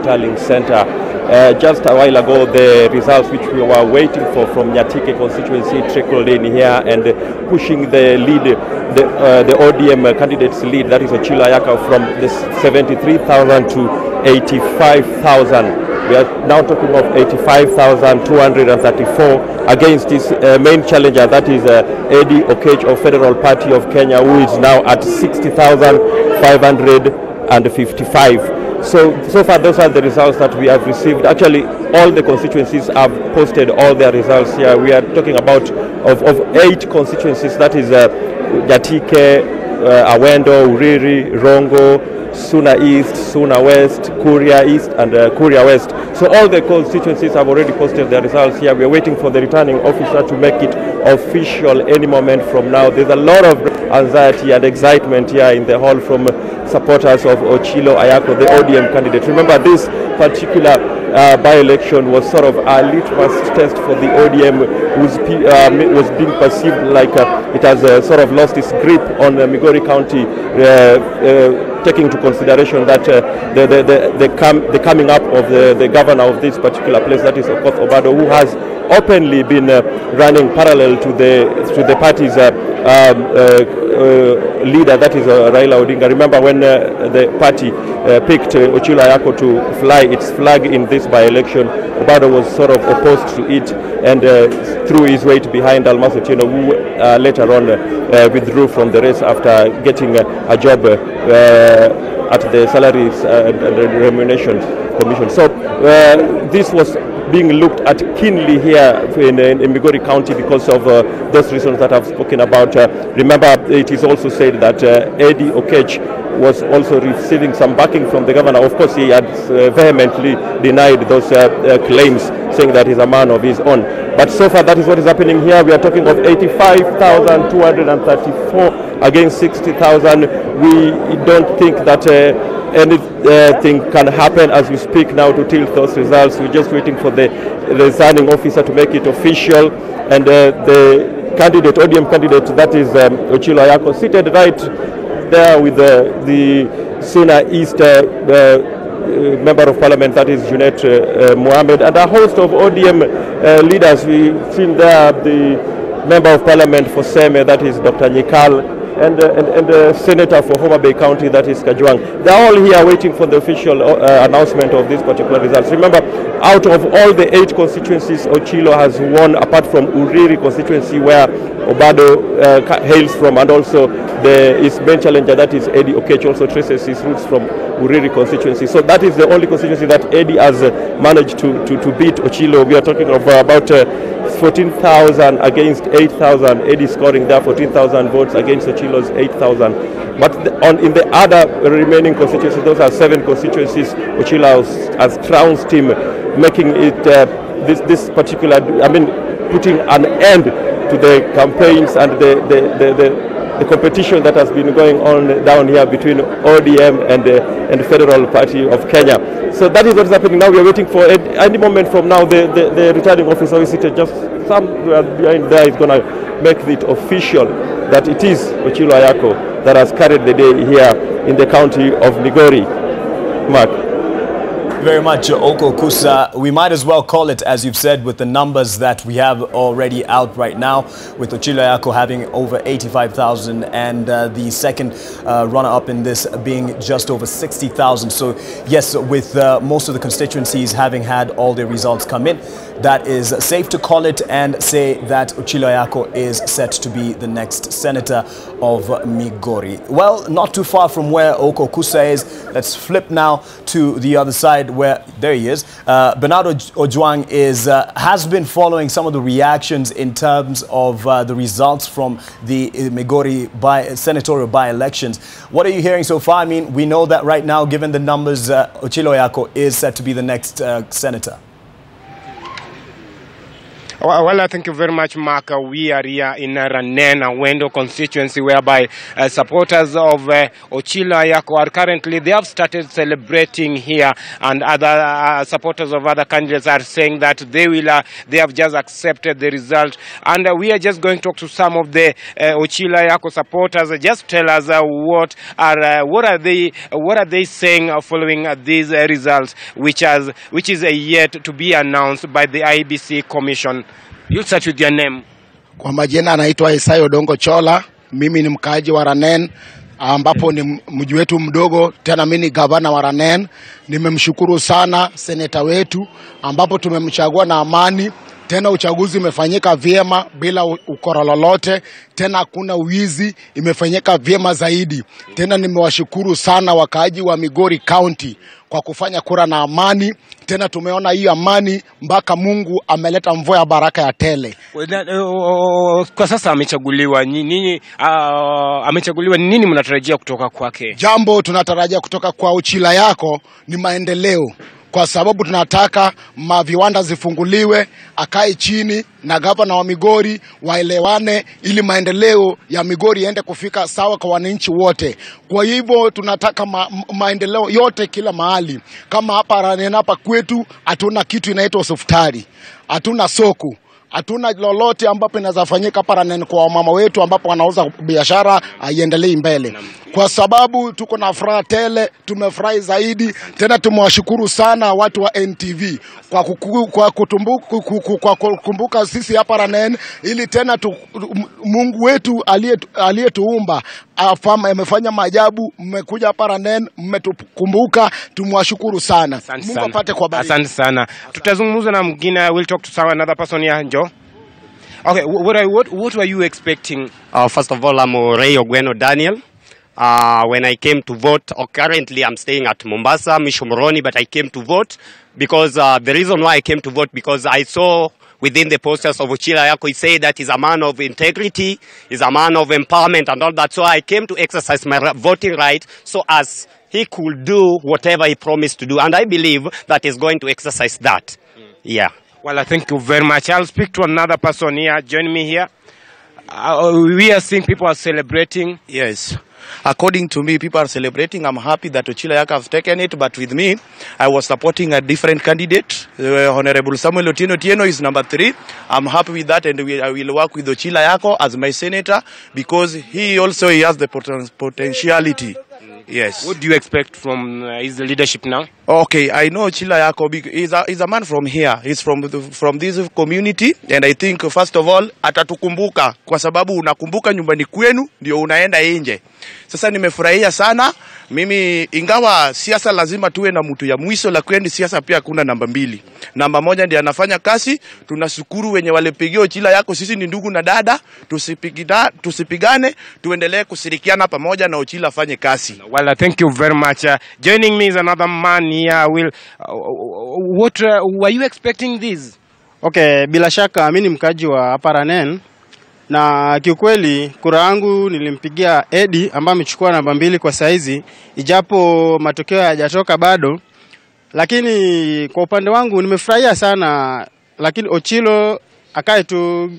tallying center. Just a while ago, the results which we were waiting for from Jacque constituency trickled in here and pushing the lead, the ODM candidate's lead, that is Ochilo Ayako, from the 73,000 to 85,000. We are now talking of 85,234 against his main challenger, that is Eddie Okech of Federal Party of Kenya, who is now at 60,555. So far, those are the results that we have received. Actually, all the constituencies have posted all their results here. We are talking about of 8 constituencies, that is Jacque, Awendo, Uriri, Rongo, Suna East, Suna West, Kuria East, and Kuria West. So all the constituencies have already posted their results here. We are waiting for the returning officer to make it official any moment from now. There's a lot of anxiety and excitement here in the hall from supporters of Ochilo Ayako, the ODM candidate. Remember, this particular by-election was sort of a litmus test for the ODM, whose was being perceived like it has sort of lost its grip on Migori County, taking into consideration that the coming up of the governor of this particular place, that is Okoth Obado, who has openly been running parallel to the party's leader, that is Raila Odinga. Remember when the party picked Ochilo Ayako to fly its flag in this by-election, Obado was sort of opposed to it and threw his weight behind Almas Otieno, who later on withdrew from the race after getting a job at the Salaries and Remuneration Commission. So this was being looked at keenly here in Migori County because of those reasons that I've spoken about. Remember, it is also said that Eddie Okech was also receiving some backing from the governor. Of course, he had vehemently denied those claims, saying that he's a man of his own. But so far, that is what is happening here. We are talking of 85,234 against 60,000. We don't think that anything can happen as we speak now to tilt those results. We're just waiting for the resigning officer to make it official. And the candidate, ODM candidate, that is Ochilo Ayako, seated right there with the Suna East Member of Parliament, that is Junet Mohammed, and a host of ODM leaders. We've seen there the Member of Parliament for Seme, that is Dr. Nyikal, and the Senator for Homa Bay County, that is Kajwang. They're all here waiting for the official announcement of these particular results. Remember, out of all the 8 constituencies Ochilo has won, apart from Uriri constituency, where Obado hails from, and also his main challenger, that is Eddie Okech, also traces his roots from Uriri constituency. So that is the only constituency that Eddie has managed to beat Ochilo. We are talking of about 14,000 against 8,000. Eddie scoring there 14,000 votes against Ochilo's 8,000. But in the other remaining constituencies, those are 7 constituencies, Ochilo has trounced him, making it this particular, putting an end to the campaigns and the competition that has been going on down here between ODM and the Federal Party of Kenya. So that is what is happening now. We are waiting for any moment from now. The returning officer is seated just somewhere behind there is going to make it official that it is Ochilo Ayako that has carried the day here in the county of Migori. Mark. Very much, Oko Kusa. We might as well call it, as you've said, with the numbers that we have already out right now, with Ochilo Ayako having over 85,000 and the second runner-up in this being just over 60,000. So yes, with most of the constituencies having had all their results come in, that is safe to call it and say that Ochilo Ayako is set to be the next senator of Migori. Well, not too far from where Oko Kusa is. Let's flip now to the other side, where there he is. Bernardo Ojwang has been following some of the reactions in terms of the results from the Migori senatorial by-elections. What are you hearing so far? I mean, we know that right now, given the numbers, Ochilo Ayako is set to be the next senator. Well, thank you very much, Mark. We are here in Ranena, Wendo constituency, whereby supporters of Ochilo Ayako are currently, they have started celebrating here, and other supporters of other candidates are saying that they have just accepted the result. And we are just going to talk to some of the Ochilo Ayako supporters. Just tell us what are they saying following these results, which is yet to be announced by the IEBC Commission. You'll start with your name. Kwa majina anaitwa Isayo Dongo Chola. Mimi ni mkaaji wa Ranen, ambapo ni mji wetu mdogo, tena mimi ni gavana wa Ranen. Nimemshukuru sana seneta wetu ambapo tumemchagua na amani. Tena uchaguzi umefanyika vyema bila ukora lolote, tena hakuna uwizi, imefanyika vyema zaidi. Tena nimewashukuru sana wakaaji wa Migori County kwa kufanya kura na amani. Tena tumeona hiyo amani mpaka Mungu ameleta mvua ya baraka ya tele. Kwa sasa amechaguliwa nini mnatarajia kutoka kwake? Jambo tunatarajia kutoka kwa Ochilo Ayako ni maendeleo. Kwa sababu tunataka maviwanda zifunguliwe, akae chini na gavana wa Migori waelewane ili maendeleo ya Migori yaende kufika sawa kwa wananchi wote. Kwa hivyo tunataka maendeleo yote kila mahali. Kama hapa Ranena hapa kwetu hatuna kitu inaitwa hospitali, hatuna soko, hatuna lolote ambapo inazafanyika hapa Ranena kwa mama wetu ambapo wanauza biashara aiendelee mbele. Kwa sababu tuko na furaha tele, tumefurahi zaidi. Tena tumewashukuru sana watu wa NTV kwa kukumbuka sisi hapa Ranen, ili tena Mungu wetu aliyetuumba amefanya maajabu. Mmekuja hapa Ranen, mmetukumbuka, tumwashukuru sana. Mungu apate kwa baraka. Asante sana. Tutazungumza na mwingine. We'll talk to another person here, Joe. Okay, what were you expecting? First of all, I'm Ray Ogweno Daniel. When I came to vote, currently I'm staying at Mombasa, Mishomoroni, but I came to vote because the reason why I came to vote, because I saw within the posters of Ochilo Ayako, he said that he's a man of integrity, he's a man of empowerment and all that. So I came to exercise my voting right so as he could do whatever he promised to do. And I believe that he's going to exercise that. Yeah. Well, I thank you very much. I'll speak to another person here. Join me here. We are seeing people are celebrating. Yes. According to me, people are celebrating. I'm happy that Ochilo Ayako have taken it, but with me, I was supporting a different candidate. Honorable Samuel Otieno is number 3. I'm happy with that, and I will work with Ochilo Ayako as my senator because he has the potentiality. Yes. What do you expect from his leadership now? Okay, I know Ochilo Ayako is a man from here. He's from this community, and I think first of all atatukumbuka kwa sababu unakumbuka nyumbani kwenu ndio unaenda nje. Sasa nimefurahia sana. Mimi ingawa siasa lazima tuwe na mtu ya mwisho, lakini siasa pia kuna namba 2. Namba 1 ndiye anafanya kazi. Tunashukuru wenye walipigia Ochilo Ayako, sisi ni ndugu na dada, tusipigane, tuendelee kushirikiana pamoja na Ochilo afanye kazi. Well, thank you very much. Joining me is another man here. What were you expecting this? Okay, bila shaka mimi ni mkaji wa hapa Ranen, na kiukweli kura yangu nilimpigia Eddie ambaye amechukua namba 2 kwa saizi, ijapo matokeo hayajatoka bado. Lakini kwa upande wangu nimefurahia sana, lakini Ochilo akae tu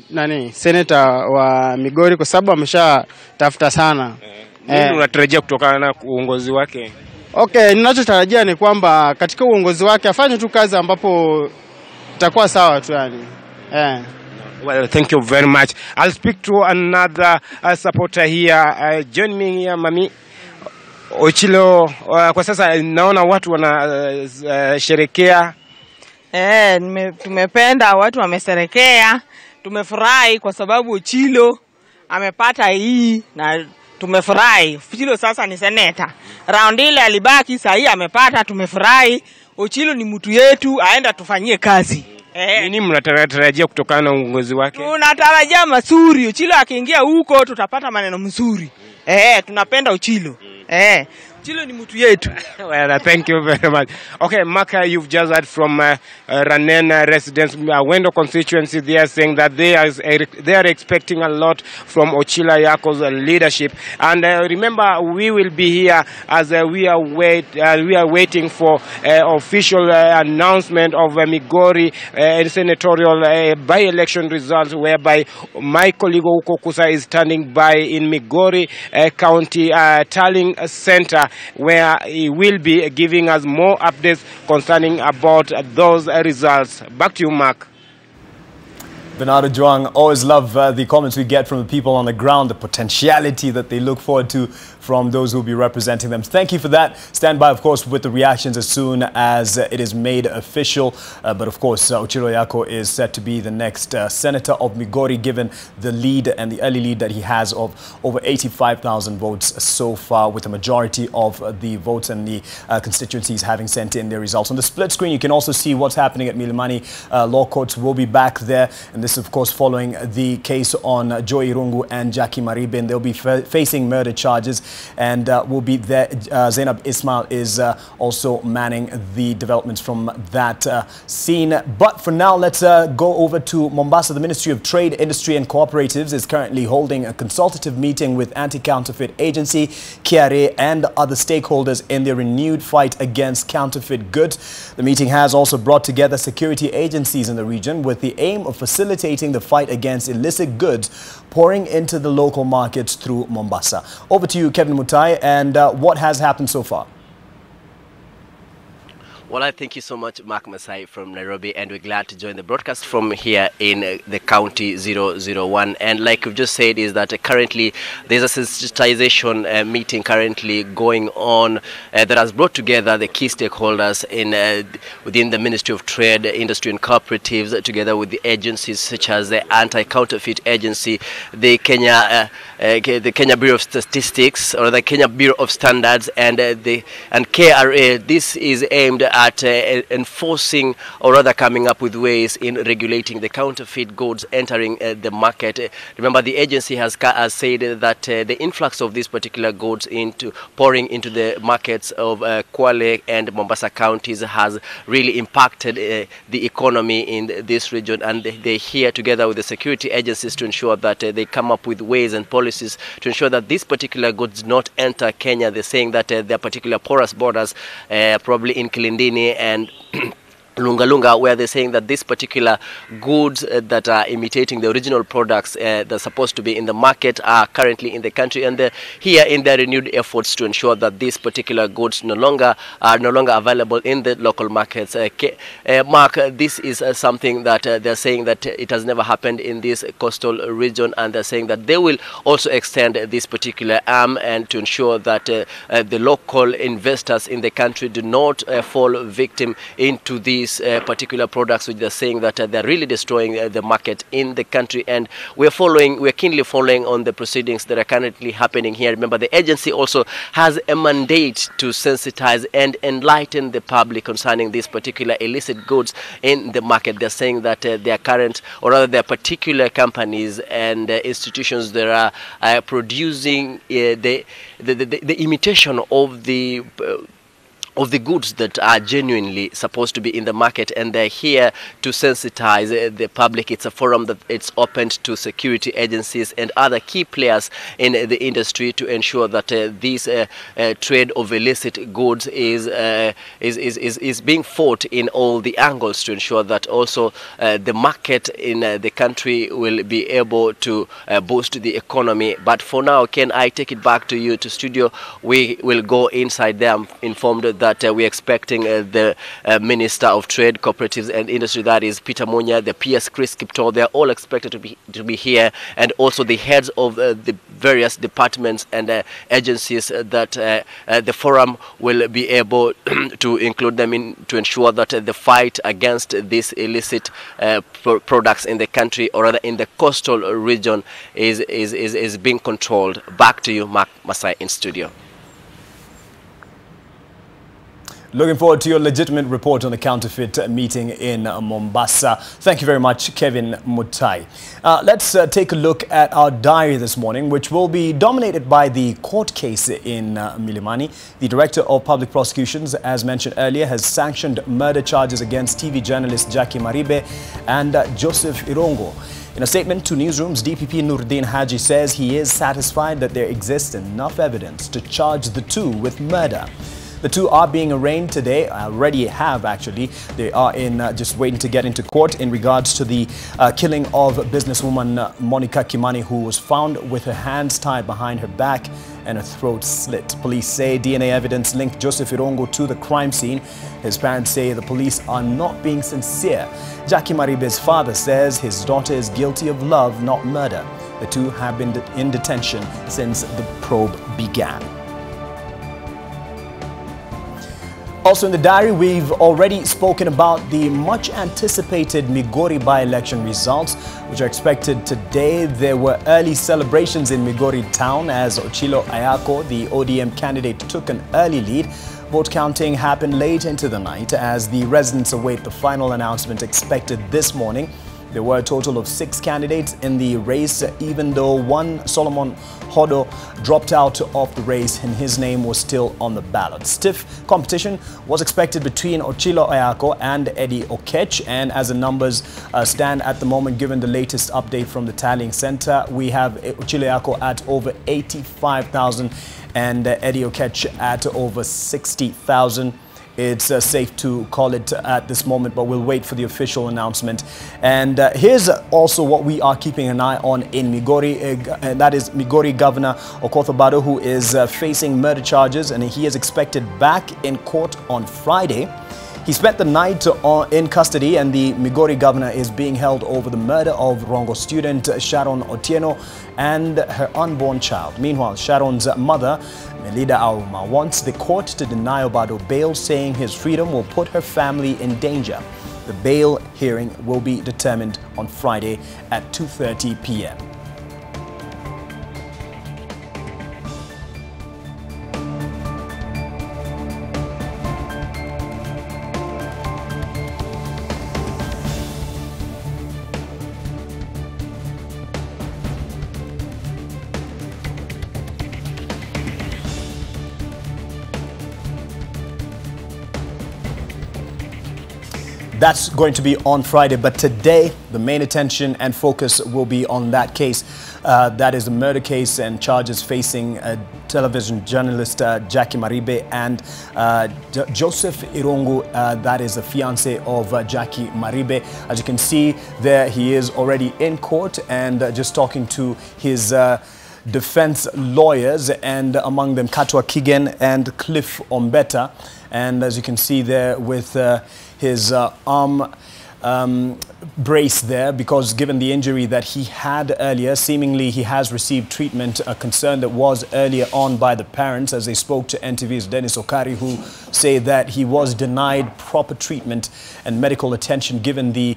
senator wa Migori kwa sababu ameshatafuta sana. Nini unatarajia kutokana na uongozi wake? Okay, ninachotarajia ni kwamba katika uongozi wake afanye tu kazi ambapo itakuwa sawa tu yani. Well, thank you very much. I'll speak to another supporter here. Join me here, Mami. Ochilo, kwa sasa naona watu wanasherekea. Tumependa watu wamesherekea. Tumefurahi kwa sababu Ochilo amepata hii na tumefurahi. Ochilo sasa ni seneta. Round ile alibaki, sasa hii amepata, tumefurahi. Ochilo ni mtu yetu, aenda tufanyie kazi. Nini mnatarajia kutokana na uongozi wake? Tunatarajia mazuri. Ochilo akiingia huko tutapata maneno mzuri. Tunapenda Ochilo. Ochilo ni mtu yetu. Well, thank you very much. Okay, Mark, you've just heard from Ranena residents, Wendo constituency. They are saying that they are expecting a lot from Ochilo Yako's leadership. And remember, we will be here as we are waiting for official announcement of Migori senatorial by-election results, whereby my colleague Uko Kusa is standing by in Migori County tallying center, where he will be giving us more updates concerning about those results. Back to you, Mark. Bernardo Juang, always love the comments we get from the people on the ground, the potentiality that they look forward to from those who will be representing them. Thank you for that. Stand by, of course, with the reactions as soon as it is made official. But, of course, Ochilo Yako is set to be the next senator of Migori, given the lead and the early lead that he has of over 85,000 votes so far, with the majority of the votes and the constituencies having sent in their results. On the split screen, you can also see what's happening at Milimani. Law courts will be back there. And this, of course, following the case on Joe Irungu and Jacque Maribe. And they'll be facing murder charges. And will be there. Zainab Ismail is also manning the developments from that scene. But for now, let's go over to Mombasa. The Ministry of Trade, Industry and Cooperatives is currently holding a consultative meeting with Anti-Counterfeit Agency, KRA and other stakeholders in their renewed fight against counterfeit goods. The meeting has also brought together security agencies in the region with the aim of facilitating the fight against illicit goods pouring into the local markets through Mombasa. Over to you, Kevin Mutai, and what has happened so far? Well, I thank you so much, Mark Masai from Nairobi, and we're glad to join the broadcast from here in the county 001. And like we've just said, is that currently there's a sensitization meeting currently going on that has brought together the key stakeholders within the Ministry of Trade, Industry and Cooperatives, together with the agencies such as the Anti-Counterfeit Agency, the Kenya Bureau of Statistics, or the Kenya Bureau of Standards, and KRA. This is aimed at enforcing, or rather coming up with ways in regulating the counterfeit goods entering the market. Remember, the agency has said that the influx of these particular goods pouring into the markets of Kwale and Mombasa counties has really impacted the economy in this region, and they're here together with the security agencies to ensure that they come up with ways and policies to ensure that these particular goods not enter Kenya. They're saying that there are particular porous borders, probably in Kilindini and Lunga, where they're saying that these particular goods that are imitating the original products that are supposed to be in the market are currently in the country, and they're here in their renewed efforts to ensure that these particular goods are no longer available in the local markets. Mark, this is something that they're saying that it has never happened in this coastal region, and they're saying that they will also extend this particular arm and to ensure that the local investors in the country do not fall victim into these particular products, which they're saying that they're really destroying the market in the country. And we're keenly following on the proceedings that are currently happening here. Remember, the agency also has a mandate to sensitize and enlighten the public concerning these particular illicit goods in the market. They're saying that there are particular companies and institutions that are producing the imitation of the goods that are genuinely supposed to be in the market, and they're here to sensitize the public. It's a forum that it's opened to security agencies and other key players in the industry to ensure that this trade of illicit goods is being fought in all the angles, to ensure that also the market in the country will be able to boost the economy. But for now, Ken, I take it back to you to studio. We will go inside there. I'm informed that we're expecting the Minister of Trade, Cooperatives and Industry, that is Peter Munya, the PS Chris Kipto. They're all expected to be here, and also the heads of the various departments and agencies that the forum will be able to include them in, to ensure that the fight against these illicit products in the country, or rather in the coastal region, is being controlled. Back to you, Mark Masai, in studio. Looking forward to your legitimate report on the counterfeit meeting in Mombasa. Thank you very much, Kevin Mutai. Let's take a look at our diary this morning, which will be dominated by the court case in Milimani. The Director of Public Prosecutions, as mentioned earlier, has sanctioned murder charges against TV journalist Jacque Maribe and Joseph Irungu. In a statement to newsrooms, DPP Nuruddin Haji says he is satisfied that there exists enough evidence to charge the two with murder. The two are being arraigned today, already have actually. They are in just waiting to get into court in regards to the killing of businesswoman Monica Kimani, who was found with her hands tied behind her back and her throat slit. Police say DNA evidence linked Joseph Irungu to the crime scene. His parents say the police are not being sincere. Jacque Maribe's father says his daughter is guilty of love, not murder. The two have been in detention since the probe began. Also in the diary, we've already spoken about the much anticipated Migori by-election results, which are expected today. There were early celebrations in Migori town as Ochilo Ayako, the ODM candidate, took an early lead. Vote counting happened late into the night as the residents await the final announcement expected this morning. There were a total of 6 candidates in the race, even though one, Solomon Hodo, dropped out of the race and his name was still on the ballot. Stiff competition was expected between Ochilo Ayako and Eddie Okech, and as the numbers stand at the moment, given the latest update from the tallying center, we have Ochilo Ayako at over 85,000 and Eddie Okech at over 60,000. It's safe to call it at this moment, but we'll wait for the official announcement. And here's also what we are keeping an eye on in Migori, and that is Migori Governor Okoth Obado, who is facing murder charges, and he is expected back in court on Friday. He spent the night in custody, and the Migori governor is being held over the murder of Rongo student Sharon Otieno and her unborn child. Meanwhile, Sharon's mother, Melida Auma, wants the court to deny Obado bail, saying his freedom will put her family in danger. The bail hearing will be determined on Friday at 2:30 p.m. That's going to be on Friday, but today the main attention and focus will be on that case. That is the murder case and charges facing television journalist Jacque Maribe and Joseph Irungu, that is the fiance of Jacque Maribe. As you can see there, he is already in court and just talking to his defense lawyers, and among them Katwa Kigen and Cliff Ombeta. And as you can see there with his arm brace there, because given the injury that he had earlier, seemingly he has received treatment, a concern that was earlier on by the parents as they spoke to NTV's Dennis Okari, who say that he was denied proper treatment and medical attention given the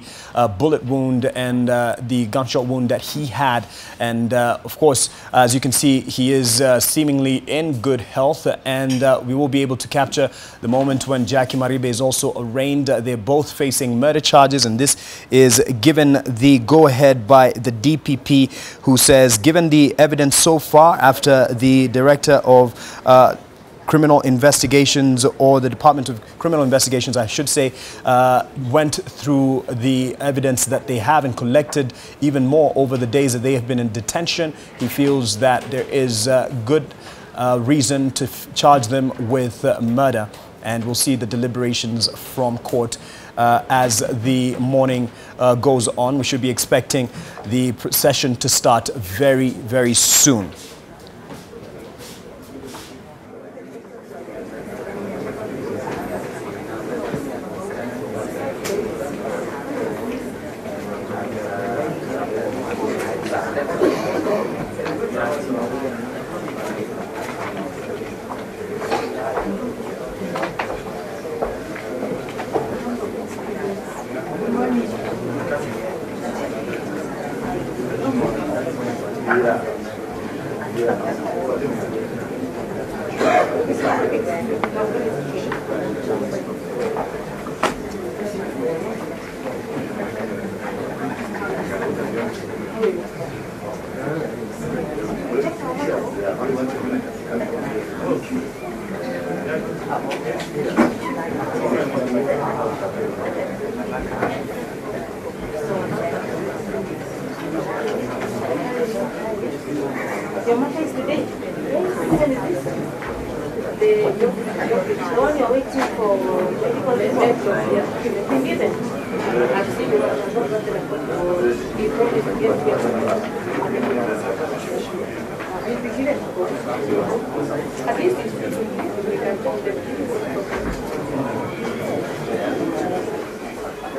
bullet wound and the gunshot wound that he had. And of course, as you can see, he is seemingly in good health, and we will be able to capture the moment when Jacque Maribe is also arraigned. They're both facing murder charges, and this is given the go-ahead by the DPP, who says, given the evidence so far after the Director of Criminal Investigations, or the Department of Criminal Investigations, I should say, went through the evidence that they have and collected even more over the days that they have been in detention, he feels that there is good reason to charge them with murder. And we'll see the deliberations from court as the morning goes on. We should be expecting the session to start very, very soon. Your matter is today. The one you're waiting for medical medical. Been given. I've seen you. He promised to get He'll be given. At least we can talk them.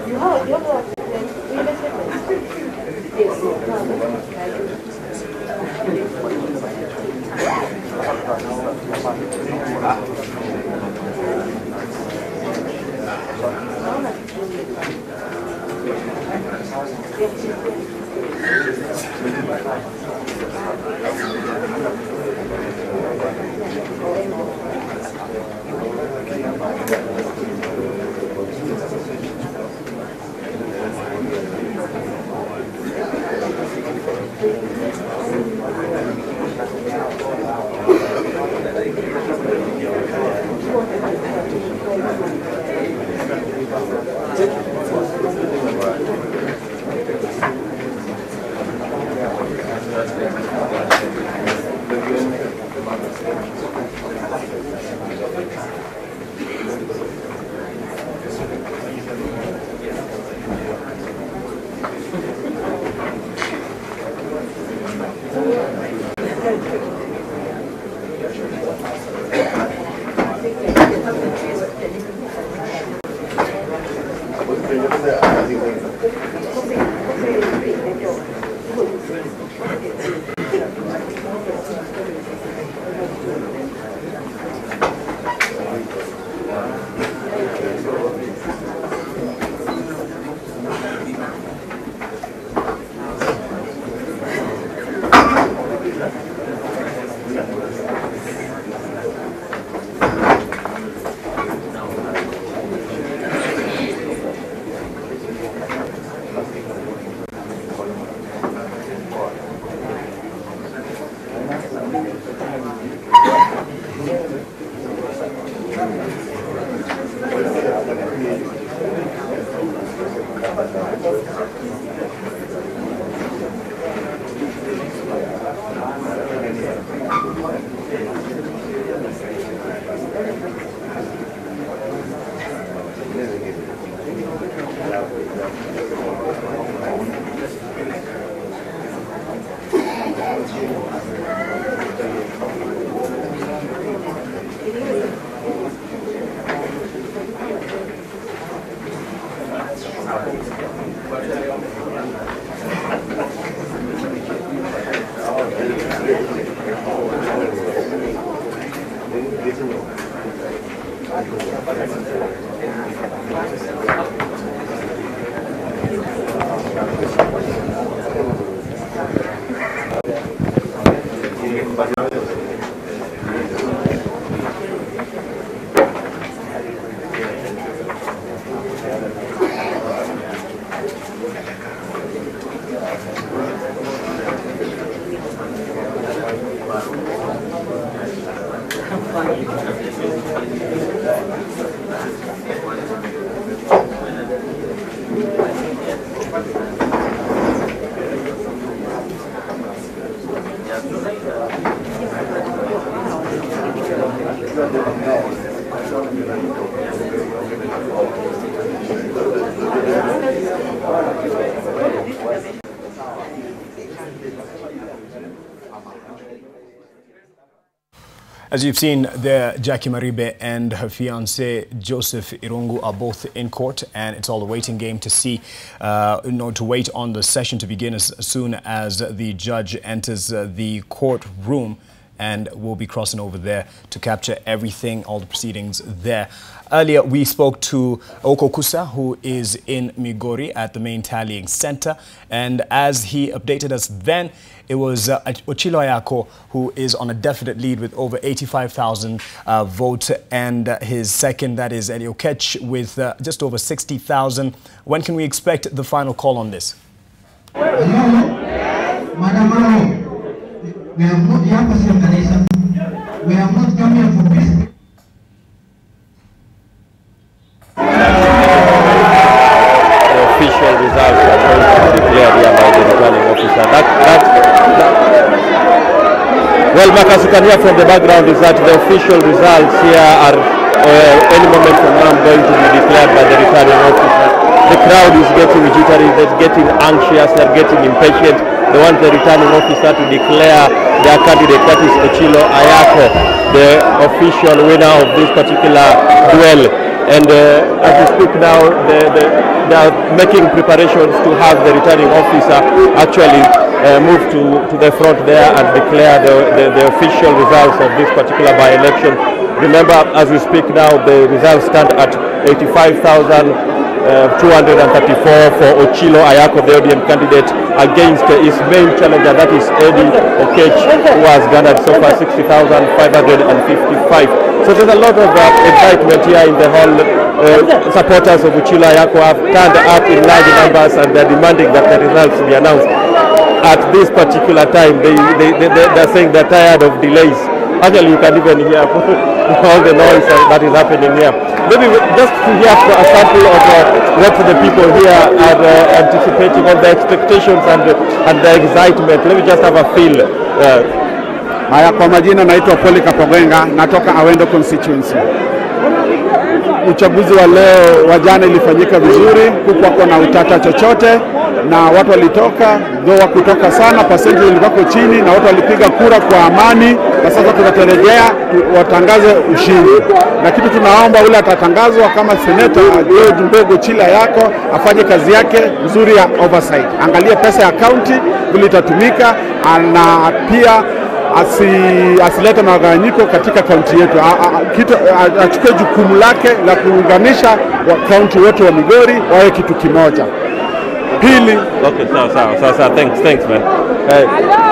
You have yes. As you've seen, Jacque Maribe and her fiancé Joseph Irungu are both in court, and it's all a waiting game to see, to wait on the session to begin as soon as the judge enters the courtroom, and we'll be crossing over there to capture everything, all the proceedings there. Earlier, we spoke to Oko Kusa, who is in Migori at the main tallying center, and as he updated us then, it was Ochilo Ayako who is on a definite lead with over 85,000 votes, and his second, that is Elio Ketch, with just over 60,000. When can we expect the final call on this? Madam, we have not come here for peace. Well, Mark, as you can hear from the background, is that the official results here are any moment from now going to be declared by the returning officer. The crowd is getting jittery, they're getting anxious, they're getting impatient. They want the returning officer to declare their candidate, that is Ochilo Ayako, the official winner of this particular duel. And as we speak now, they are making preparations to have the returning officer actually move to the front there and declare the official results of this particular by-election. Remember, as we speak now, the results stand at 85,234 for Ochilo Ayako, the ODM candidate, against his main challenger, that is Eddie Okech, who has garnered so far 60,555. So there's a lot of excitement here in the hall. Supporters of Ochilo Ayako have turned up in large numbers and they're demanding that the results be announced. At this particular time, they're saying they're tired of delays. Actually, you can even hear all the noise that is happening here. Maybe just to hear a sample of what the people here are anticipating, on the expectations and the excitement. Let me just have a feel. Haya, kwa majina naitwa Poli Kapogenga, natoka Awendo constituency. Uchaguzi wa leo wa jana ilifanyika vizuri, kukuwa na utata chochote na watu walitoka, though kutoka sana, percentage ilikuwa chini na watu walipiga kura kwa amani, na sasa tunatarejea watangaze ushindi. Na kitu tunaomba ule atatangazwa kama senator George Mbego Ochilo Ayako afanye kazi yake nzuri ya oversight. Angalie pesa ya county vile itatumika, na pia asilete magawanyiko katika kaunti yetu. Achukue jukumu lake la kuunganisha wa kaunti wote wa Migori wawe kitu kimoja. Pili. Okay, so thanks man.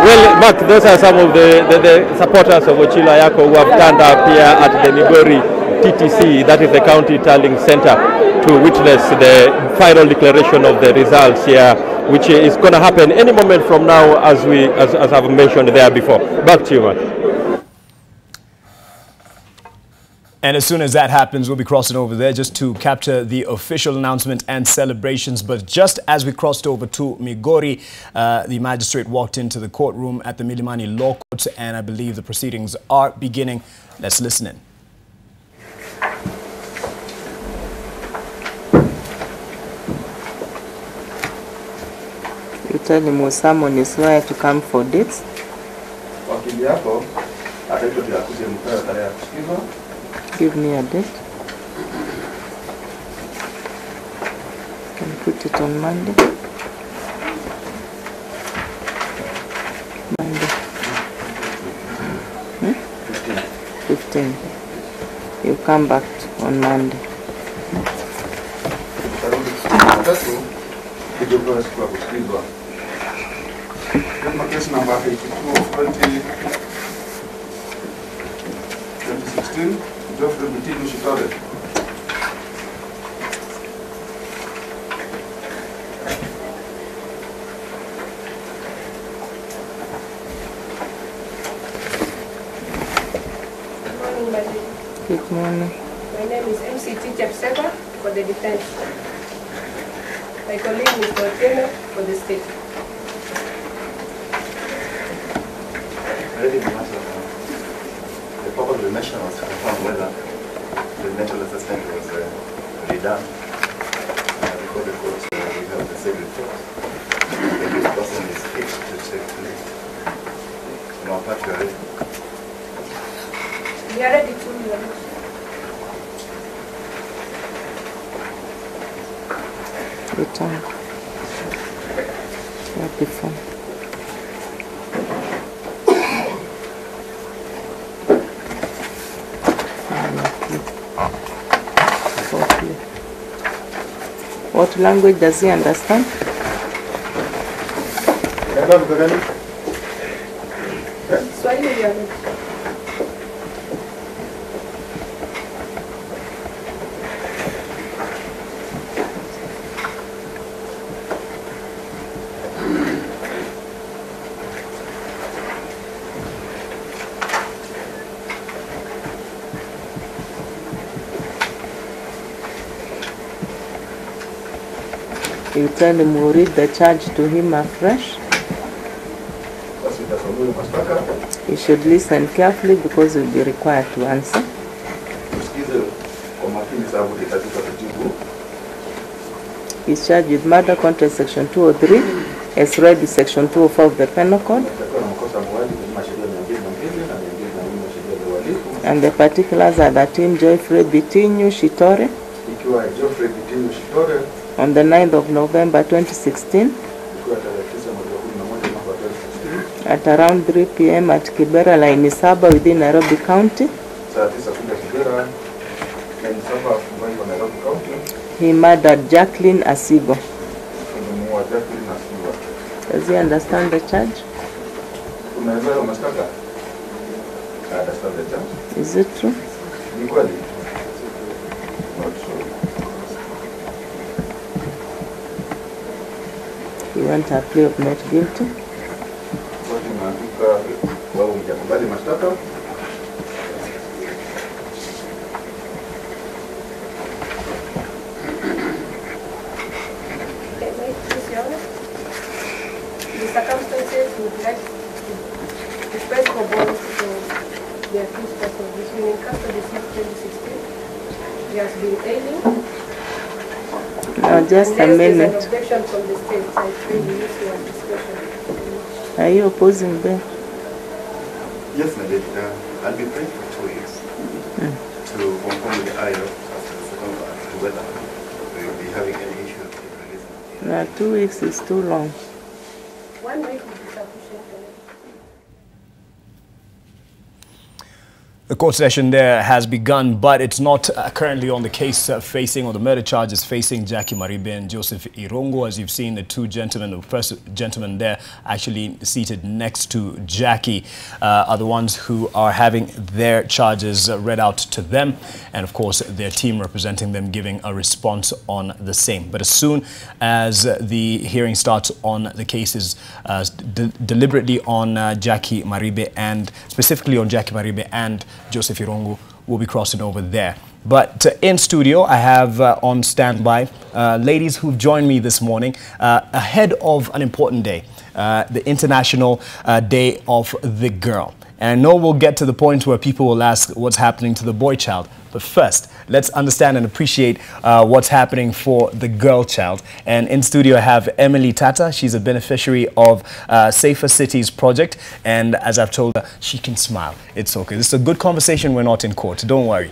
Well, Mark, those are some of the supporters of Ochilo Ayako who have turned up here at the Migori TTC, that is the county tallying center, to witness the final declaration of the results here, which is going to happen any moment from now, as I've mentioned there before. Back to you, man. And as soon as that happens, we'll be crossing over there just to capture the official announcement and celebrations. But just as we crossed over to Migori, the magistrate walked into the courtroom at the Milimani Law Court, and I believe the proceedings are beginning. Let's listen in. You tell him someone is where to come for dates. Give me a date. Can put it on Monday. Monday. 15. You come back on Monday. Case number 52 of 2016, Geoffrey Butino Shitore. Good morning. My name is MCT Chepseba for the defense. My colleague Mr. Otieno for the state. The purpose of the mission was to confirm whether the mental assessment was redone before the court. We have the same report. If this person is fit to take place. On our part, we are ready. We are ready to return. Happy fun. What language does he understand? Swahili. You tell him we'll read the charge to him afresh. You should listen carefully because you'll be required to answer. He's charged with murder, contract section 203, as read with section 204 of the Penal Code. And the particulars are that him, Geoffrey Bitinyu Shitore, on the 9th of November 2016, at around 3 p.m. at Kibera Line Saba within Nairobi County. He murdered Jacqueline Asigo. Does he understand the charge? Is it true? You want a plea of not guilty? The circumstances would like the first for bonds to the accused person. He's been in custody since 2016. He has been ailing. No, just a minute. There's an objection from the state. I pray you use your discretion. Are you opposing bail? Yes, Nadine. I'll be praying for 2 weeks to confirm with the IO as to whether we will be having any issues with releasing. No, 2 weeks is too long. 1 week would be sufficient. The court session there has begun, but it's not currently on the case facing, or the murder charges facing Jacque Maribe and Joseph Irungu. As you've seen, the two gentlemen, the first gentleman there actually seated next to Jacque, are the ones who are having their charges read out to them. And of course, their team representing them giving a response on the same. But as soon as the hearing starts on the cases deliberately on Jacque Maribe, and specifically on Jacque Maribe and Joseph Irungu, will be crossing over there. But in studio, I have on standby ladies who've joined me this morning ahead of an important day, the International Day of the Girl. And I know we'll get to the point where people will ask what's happening to the boy child. But first, let's understand and appreciate what's happening for the girl child. And in studio, I have Emily Tata. She's a beneficiary of Safer Cities Project. And as I've told her, she can smile. It's okay. This is a good conversation. We're not in court. Don't worry.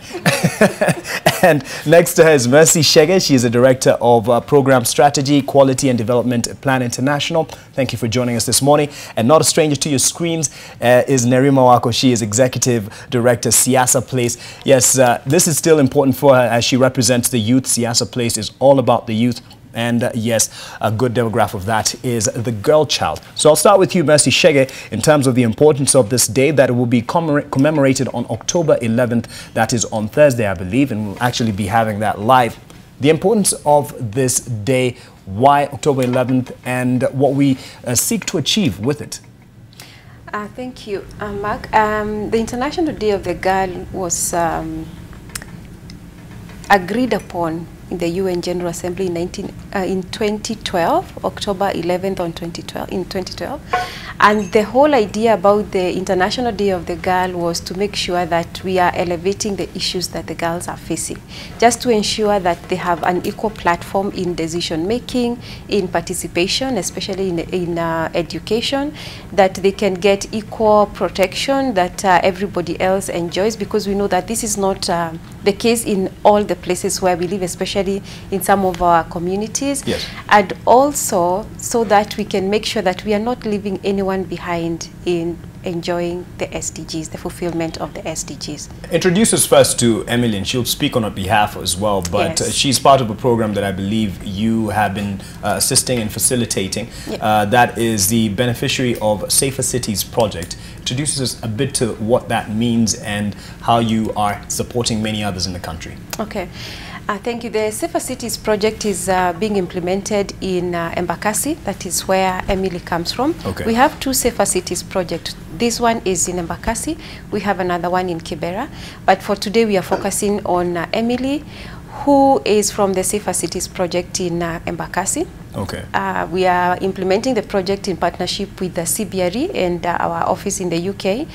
And next to her is Mercy Jacque. She is a director of Program Strategy, Quality and Development Plan International. Thank you for joining us this morning. And not a stranger to your screens is Nerima Wako. She is Executive Director, Siasa Place. Yes, this is still important for her as she represents the youth. Siasa Place is all about the youth. And yes, a good demographic of that is the girl child. So I'll start with you, Mercy Jacque, in terms of the importance of this day, that it will be commemorated on October 11th. That is on Thursday, I believe, and we'll actually be having that live. The importance of this day, why October 11th, and what we seek to achieve with it. Thank you, Mark. The International Day of the Girl was agreed upon in the UN General Assembly in 2012, October 11th in 2012. And the whole idea about the International Day of the Girl was to make sure that we are elevating the issues that the girls are facing, just to ensure that they have an equal platform in decision making, in participation, especially in education, that they can get equal protection that everybody else enjoys, because we know that this is not the case in all the places where we live, especially in some of our communities. Yes. And also so that we can make sure that we are not leaving anyone behind in enjoying the SDGs, the fulfillment of the SDGs. Introduce us first to Emily, and she'll speak on her behalf as well, but yes, she's part of a program that I believe you have been assisting and facilitating. Yep. That is the beneficiary of Safer Cities Project. Introduce us a bit to what that means and how you are supporting many others in the country. Okay. Thank you. The Safer Cities project is being implemented in Embakasi. That is where Emily comes from. Okay. We have two Safer Cities projects. This one is in Embakasi. We have another one in Kibera. But for today, we are focusing on Emily, who is from the Safer Cities project in Embakasi. Okay. We are implementing the project in partnership with the CBRE and our office in the UK.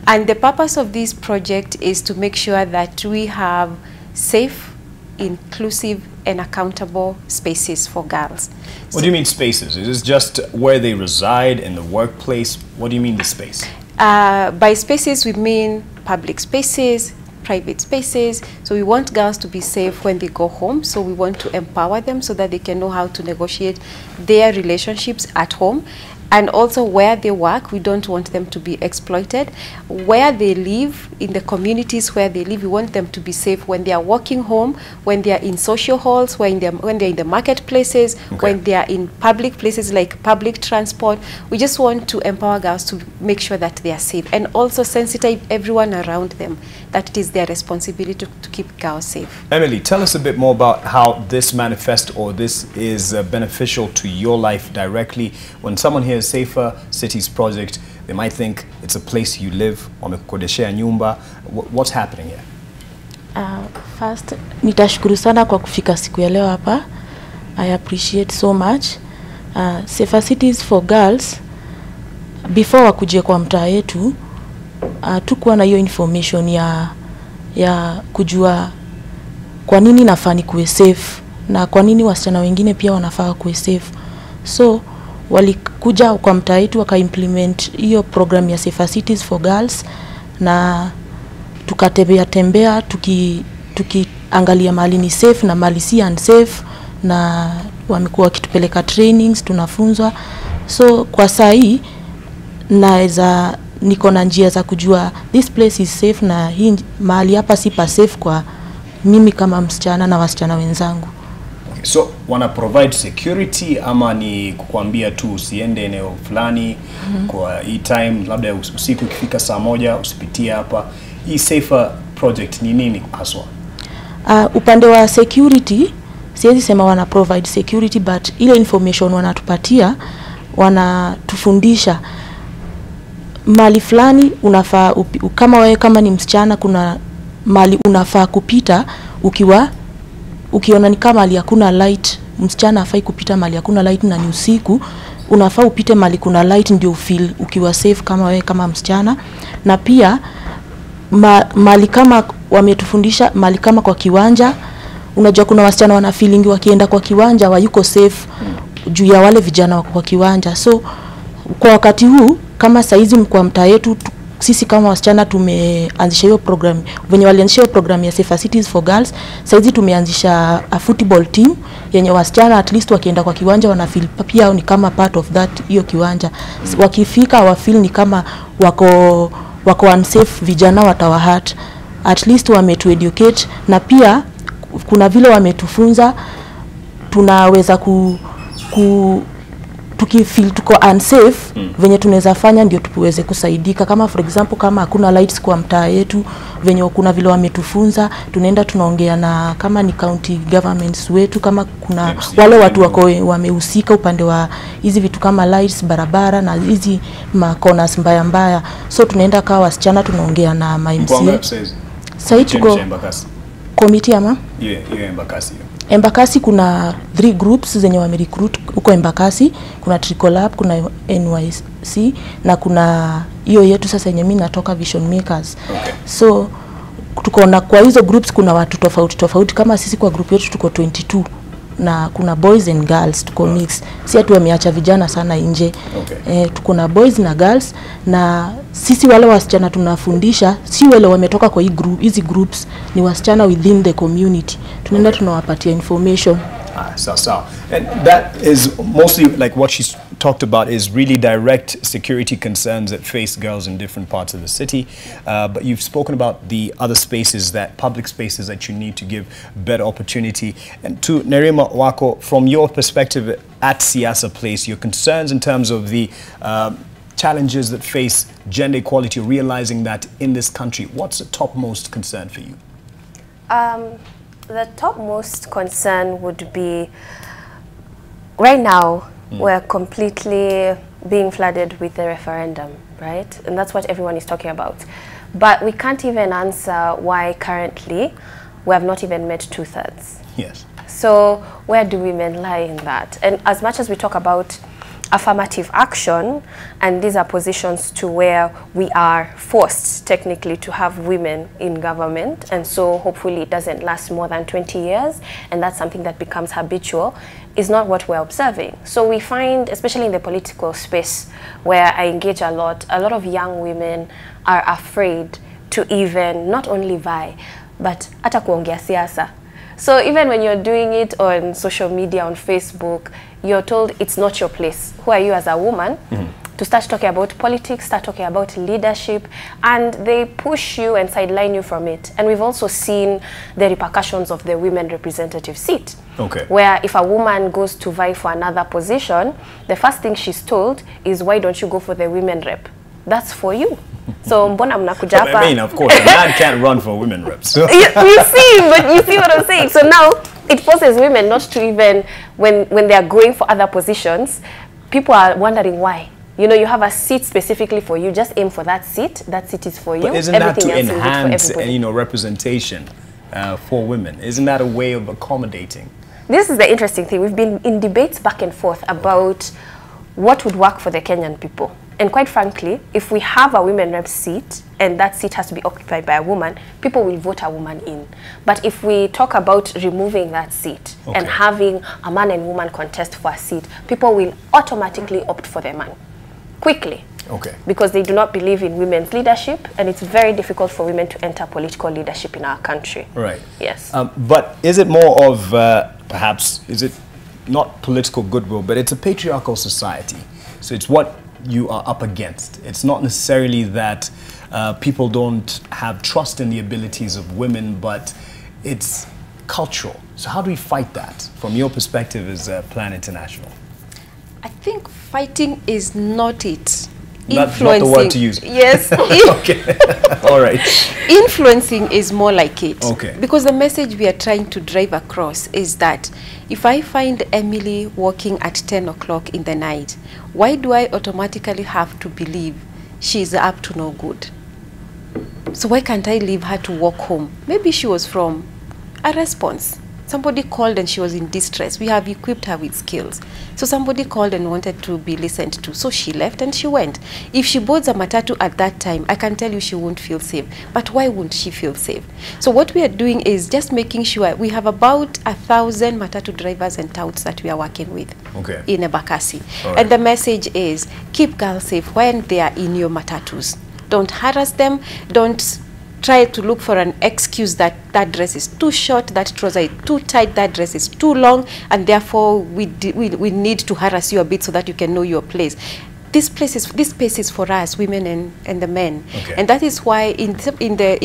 And the purpose of this project is to make sure that we have safe, inclusive, and accountable spaces for girls. What do you mean spaces? Is this just where they reside in the workplace? What do you mean the space? By spaces, we mean public spaces, private spaces. So we want girls to be safe when they go home. So we want to empower them so that they can know how to negotiate their relationships at home. And also where they work, we don't want them to be exploited. Where they live, in the communities where they live, we want them to be safe when they are walking home, when they are in social halls, when they're in the marketplaces, when they are in public places like public transport. We just want to empower girls to make sure that they are safe and also sensitize everyone around them that it is their responsibility to keep girls safe. Emily, tell us a bit more about how this manifests or this is beneficial to your life directly. When someone hears Safer Cities Project, they might think it's a place you live, wamekodeshea nyumba. What's happening here? First, nitashukuru sana kwa kufika siku ya leo hapa. I appreciate so much. Safer Cities for Girls, before wakuje kwa mtaa yetu, tukuwa na hiyo information ya kujua kwa nini nafaa nikuwe safe na kwa nini wasichana wengine pia wanafaa kuwe safe. So walikuja kwa mtaa yetu waka-implement hiyo program ya Safer Cities for Girls, na tukatembea tukiangalia mali ni safe na mali si unsafe, na wamekuwa wakitupeleka trainings, tunafunzwa. So kwa saa hii naweza niko na njia za kujua this place is safe na hii mahali hapa si pa safe kwa mimi kama msichana na wasichana wenzangu. Okay, so wana provide security ama ni kukuambia tu usiende eneo fulani kwa hii time, labda usiku ikifika saa 1 usipitie hapa? Hii Safer project ni nini haswa? Upande wa security siwezi sema wana provide security, but ile information wanatupatia, wanatufundisha mali fulani unafaa kama wewe kama ni msichana, kuna mali unafaa kupita ukiona ni kama mali hakuna light. Msichana hafai kupita mali hakuna light na ni usiku, unafaa upite mali kuna light ndio feel ukiwa safe kama wewe kama msichana. Na pia mali kama wametufundisha mali kama kwa kiwanja, unajua kuna wasichana wana feeling wakienda kwa kiwanja wayuko safe juu ya wale vijana wako kwa kiwanja. So kwa wakati huu kama saizi kwa mtaa yetu, sisi kama wasichana tumeanzisha hiyo program. Wenye walianzisha hiyo program ya Safer Cities for Girls, saizi tumeanzisha a football team yenye wasichana at least wakienda kwa kiwanja wana feel pia ni kama part of that hiyo kiwanja. Wakifika wa feel ni kama wako unsafe, vijana watawahat. At least wametueducate, na pia kuna vile wametufunza tunaweza tukifeel tuko unsafe venye tunaweza fanya ndio tuweze kusaidika. Kama for example kama hakuna lights kwa mtaa yetu, venye kuna vile wametufunza, tunaenda tunaongea na kama ni county governments wetu, kama kuna wale watu wako wamehusika upande wa hizi vitu kama lights, barabara na hizi corners mbaya. So tunaenda kwa wasichana tunaongea na MCA. Sasa tuko committee ama Embakasi kuna 3 groups zenye wamerecruit huko Embakasi. Kuna Tricolab, kuna NYC na kuna hiyo yetu sasa yenye mimi natoka Vision Makers. So tuko na kwa hizo groups kuna watu tofauti. Kama sisi kwa group yetu tuko 22 na kuna boys and girls, tuko mix. Si atu wameacha vijana sana nje. Tuko na boys na girls, na sisi wale wasichana tunafundisha si wale wametoka kwa hizi groups, ni wasichana within the community. Tunaenda tunawapatia information. So and that is mostly like what she's talked about is really direct security concerns that face girls in different parts of the city. But you've spoken about the other spaces, that public spaces that you need to give better opportunity. And to Nerima Wako, from your perspective at Siasa Place, your concerns in terms of the challenges that face gender equality, realizing that in this country, what's the topmost concern for you? The topmost concern would be, right now, we're completely being flooded with the referendum, right? And that's what everyone is talking about. But we can't even answer why currently we have not even met 2/3. Yes. So where do women lie in that? And as much as we talk about affirmative action, and these are positions to where we are forced technically to have women in government, and so hopefully it doesn't last more than 20 years, and that's something that becomes habitual, is not what we're observing. So we find, especially in the political space where I engage a lot of young women are afraid to even not only vie, but hata kuongea siasa. So even when you're doing it on social media, on Facebook, you're told it's not your place. Who are you as a woman to start talking about politics, start talking about leadership, and they push you and sideline you from it. And we've also seen the repercussions of the women representative seat. Okay. Where if a woman goes to vie for another position, the first thing she's told is, why don't you go for the women rep? That's for you. So mbona mnakuja hapa? I mean, of course, a man can't run for women reps. So. you see, but you see what I'm saying. So now it forces women not to even, when they are going for other positions, people are wondering why. You know, you have a seat specifically for you. Just aim for that seat. That seat is for you. But isn't Everything that to else enhance, is for everybody. representation for women? Isn't that a way of accommodating? This is the interesting thing. We've been in debates back and forth about what would work for the Kenyan people. And quite frankly, if we have a women rep seat and that seat has to be occupied by a woman, people will vote a woman in. But if we talk about removing that seat and having a man and woman contest for a seat, people will automatically opt for the man quickly. Okay. Because they do not believe in women's leadership, and it's very difficult for women to enter political leadership in our country. Right. Yes. But is it more of, perhaps, is it not political goodwill, but it's a patriarchal society. So it's what you are up against. It's not necessarily that people don't have trust in the abilities of women, but it's cultural. So how do we fight that from your perspective as Plan International? I think fighting is not it. Not the word to use. Yes. Okay. All right. Influencing is more like it. Okay. Because the message we are trying to drive across is that if I find Emily walking at 10 o'clock in the night, why do I automatically have to believe she's up to no good? So why can't I leave her to walk home? Maybe she was from a response. Somebody called and she was in distress. We have equipped her with skills. So somebody called and wanted to be listened to. So she left and she went. If she boards a matatu at that time, I can tell you she won't feel safe. But why won't she feel safe? So what we are doing is just making sure we have about 1,000 matatu drivers and touts that we are working with in Embakasi. Right. And the message is, keep girls safe when they are in your matatus. Don't harass them. Don't try to look for an excuse that that dress is too short, that trouser is too tight, that dress is too long, and therefore we need to harass you a bit so that you can know your place. This space is for us, women and the men. Okay. And that is why in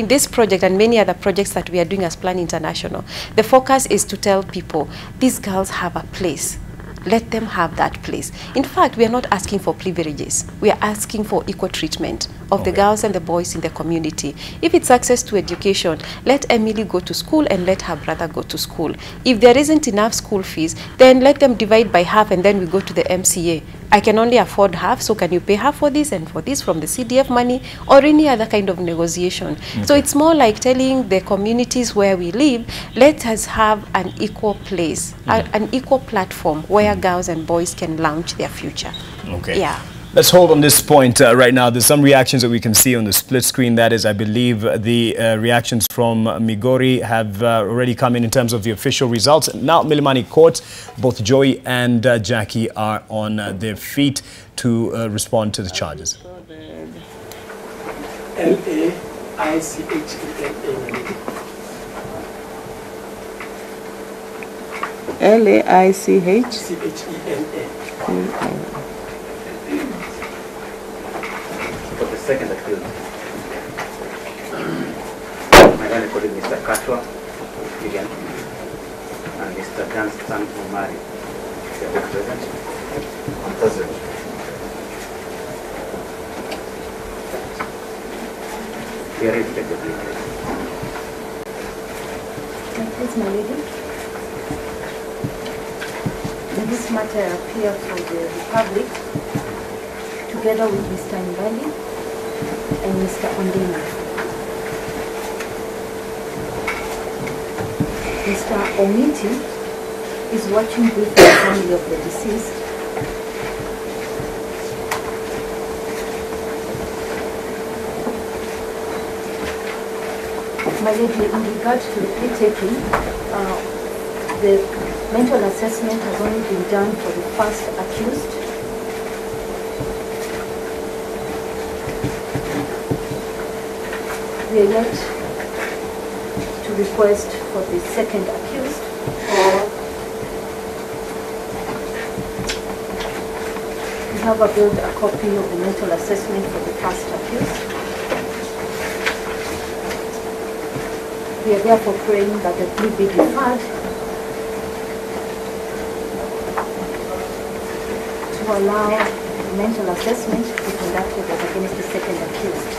this project and many other projects that we are doing as Plan International, the focus is to tell people, these girls have a place. Let them have that place. In fact, we are not asking for privileges. We are asking for equal treatment of the girls and the boys in the community. If it's access to education, let Emily go to school and let her brother go to school. If there isn't enough school fees, then let them divide by half and then we go to the MCA. I can only afford half, so can you pay half for this and for this from the CDF money or any other kind of negotiation? Okay. So it's more like telling the communities where we live, let us have an equal place, an equal platform where girls and boys can launch their future. Okay. Yeah. Let's hold on this point right now. There's some reactions that we can see on the split screen. That is, I believe, the reactions from Migori have already come in terms of the official results. Now, Milimani Court, both Joey and Jackie are on their feet to respond to the charges. L-A-I-C-H-C-H-E-N-A. For the second appeal, my other colleague, Mr. Katwa, again, and Mr. Dunstan Umari, they are both present. Present. We are ready to take the plea. Please, my lady. In this matter, I appear for the Republic, together with Mr. Mbali and Mr. Ondina. Mr. Omiti is watching with the family of the deceased. My lady, in regard to the plea taking, the mental assessment has only been done for the first accused. We are yet to request for the second accused. We have availed a copy of the mental assessment for the first accused. We are therefore praying that the plea be deferred to allow the mental assessment to be conducted as against the second accused.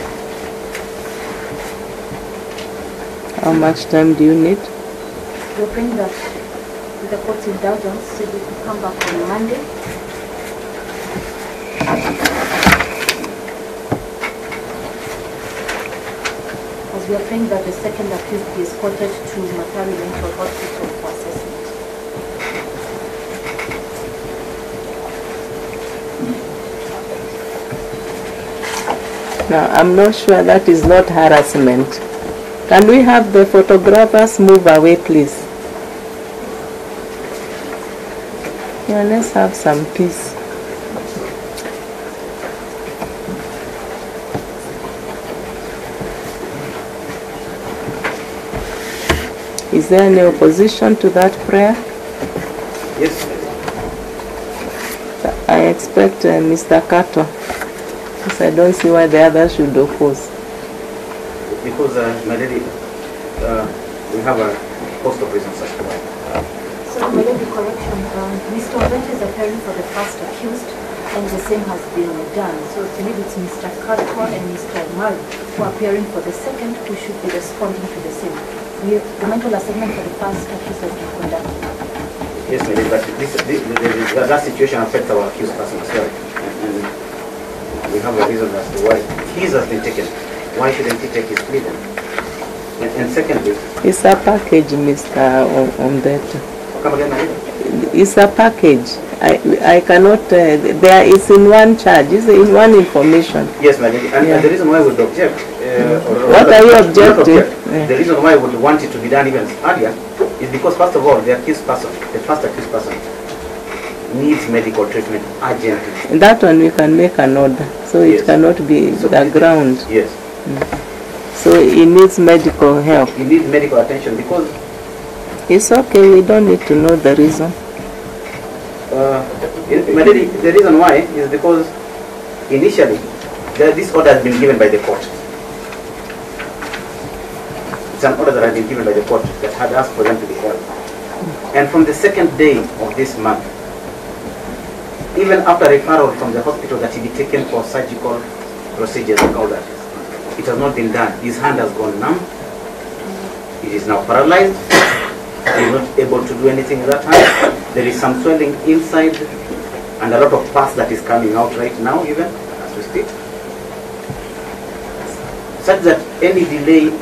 How much time do you need? We are praying that with the court's indulgence, so we can come back on Monday. As we are praying that the second accused be escorted to Maribe Mental Hospital for assessment. Now, I'm not sure that is not harassment. Can we have the photographers move away, please? Yeah, let's have some peace. Is there any opposition to that prayer? Yes. I expect Mr. Kato, because I don't see why the others should oppose. Because, my lady, we have a host of reasons as to why. So, my lady, correction. Mr. Ovete is appearing for the first accused, and the same has been done. So, to me, it's Mr. Katwa and Mr. Maribe who are appearing for the second, who should be responding to the same. The mental assessment for the first accused has been conducted. Yes, my lady, but that situation affects our accused person as well. And we have a reason as to why his has been taken. Why shouldn't he take his plea then? And secondly... It's a package, Mr. Omdeto. Come again, my lady? It's a package. I cannot... it's in one charge. It's in one information. Yes, my lady. And the reason why we would object... what are you objecting? The reason why we would want it to be done even earlier is because, first of all, the accused person, the first accused person, needs medical treatment urgently. That one we can make an order. So it cannot be the ground. Yes. So he needs medical help. He needs medical attention because... It's okay, we don't need to know the reason. The reason why is because initially this order has been given by the court. It's an order that has been given by the court that had asked for them to be held. And from the second day of this month, even after referral from the hospital that he be taken for surgical procedures and all that, it has not been done. His hand has gone numb. He is now paralyzed. He is not able to do anything with that hand. There is some swelling inside and a lot of pus that is coming out right now even as we speak. Such that any delay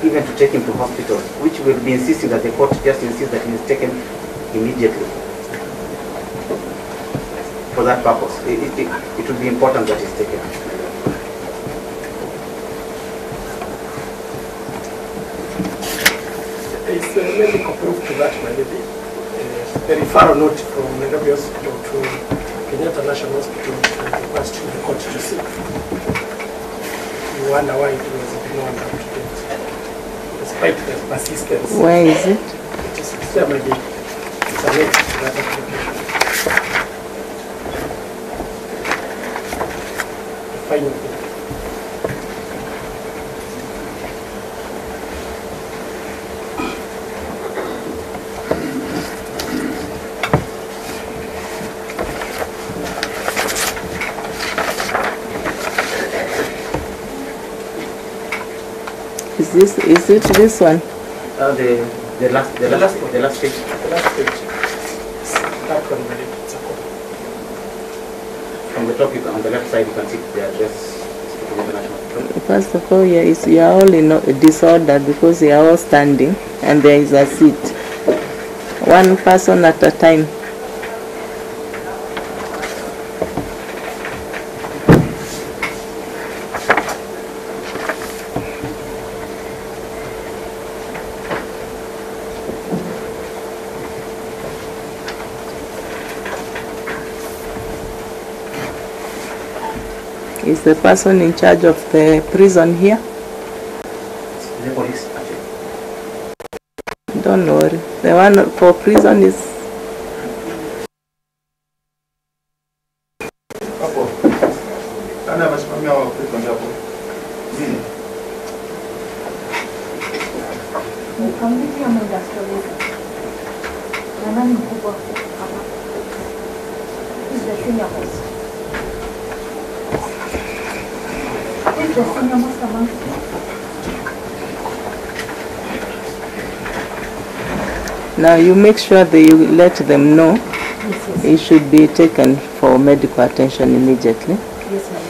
even to take him to hospital, which will be insisting that the court just insists that he is taken immediately. For that purpose, it will be important that he's taken. It's medical proof to that, my lady. The referral note from Maribe Hospital to Kenyatta National Hospital request the court to see. You wonder why it was ignored up to date, despite the persistence. Where is it? It is there, my lady. It's a note to that application. The final thing. Is it this one? The last page. The last page. That one, my lady. It's a copy. From the top, on the left side, you can see the address. First of all, you are all in disorder because you are all standing and there is a seat. One person at a time. Is the person in charge of the prison here? The police, actually. Don't worry. The one for prison is... Now you make sure that you let them know. Yes. He should be taken for medical attention immediately. Yes, ma'am.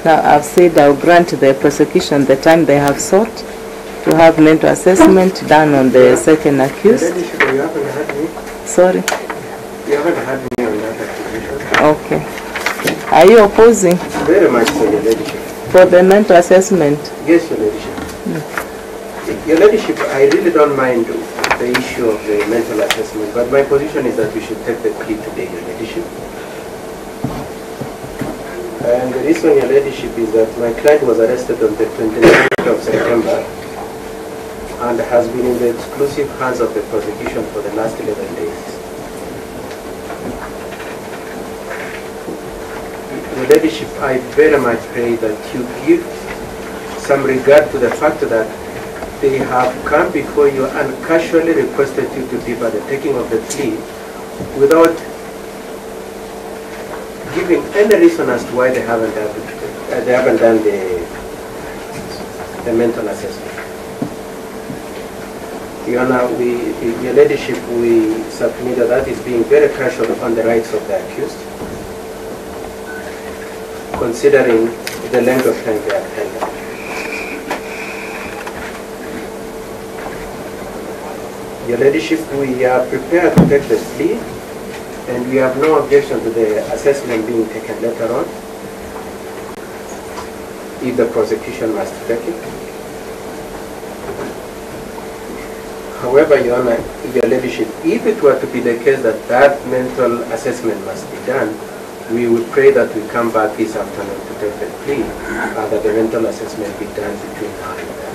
Now I've said I'll grant the prosecution the time they have sought to have mental assessment done on the second accused. You haven't had me. Sorry. You haven't had me on that accusation. Okay. Are you opposing? Very much so, Your Ladyship. For the mental assessment? Yes, Your Ladyship. Your Ladyship, I really don't mind the issue of the mental assessment, but my position is that we should take the plea today, Your Ladyship. And the reason, Your Ladyship, is that my client was arrested on the 29th of September and has been in the exclusive hands of the prosecution for the last 11 days. Your Ladyship, I very much pray that you give some regard to the fact that they have come before you and casually requested you to defer the taking of the plea without giving any reason as to why they haven't done the mental assessment. Your Honor, Your Ladyship, we submit that is being very casual on the rights of the accused, considering the length of time they have held. Your Ladyship, we are prepared to take the plea, and we have no objection to the assessment being taken later on. if the prosecution must take it. However, Your Honor, Your Ladyship, if it were to be the case that that mental assessment must be done, we would pray that we come back this afternoon to take the plea, that the mental assessment be done between now and then.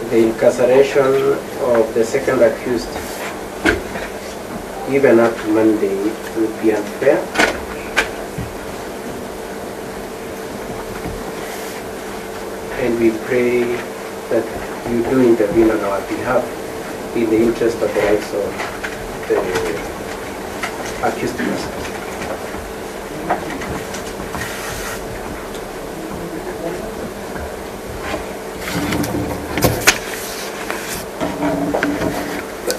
The incarceration of the second accused, even up to Monday, would be unfair. And we pray that you do intervene on our behalf in the interest of the rights of the accused person.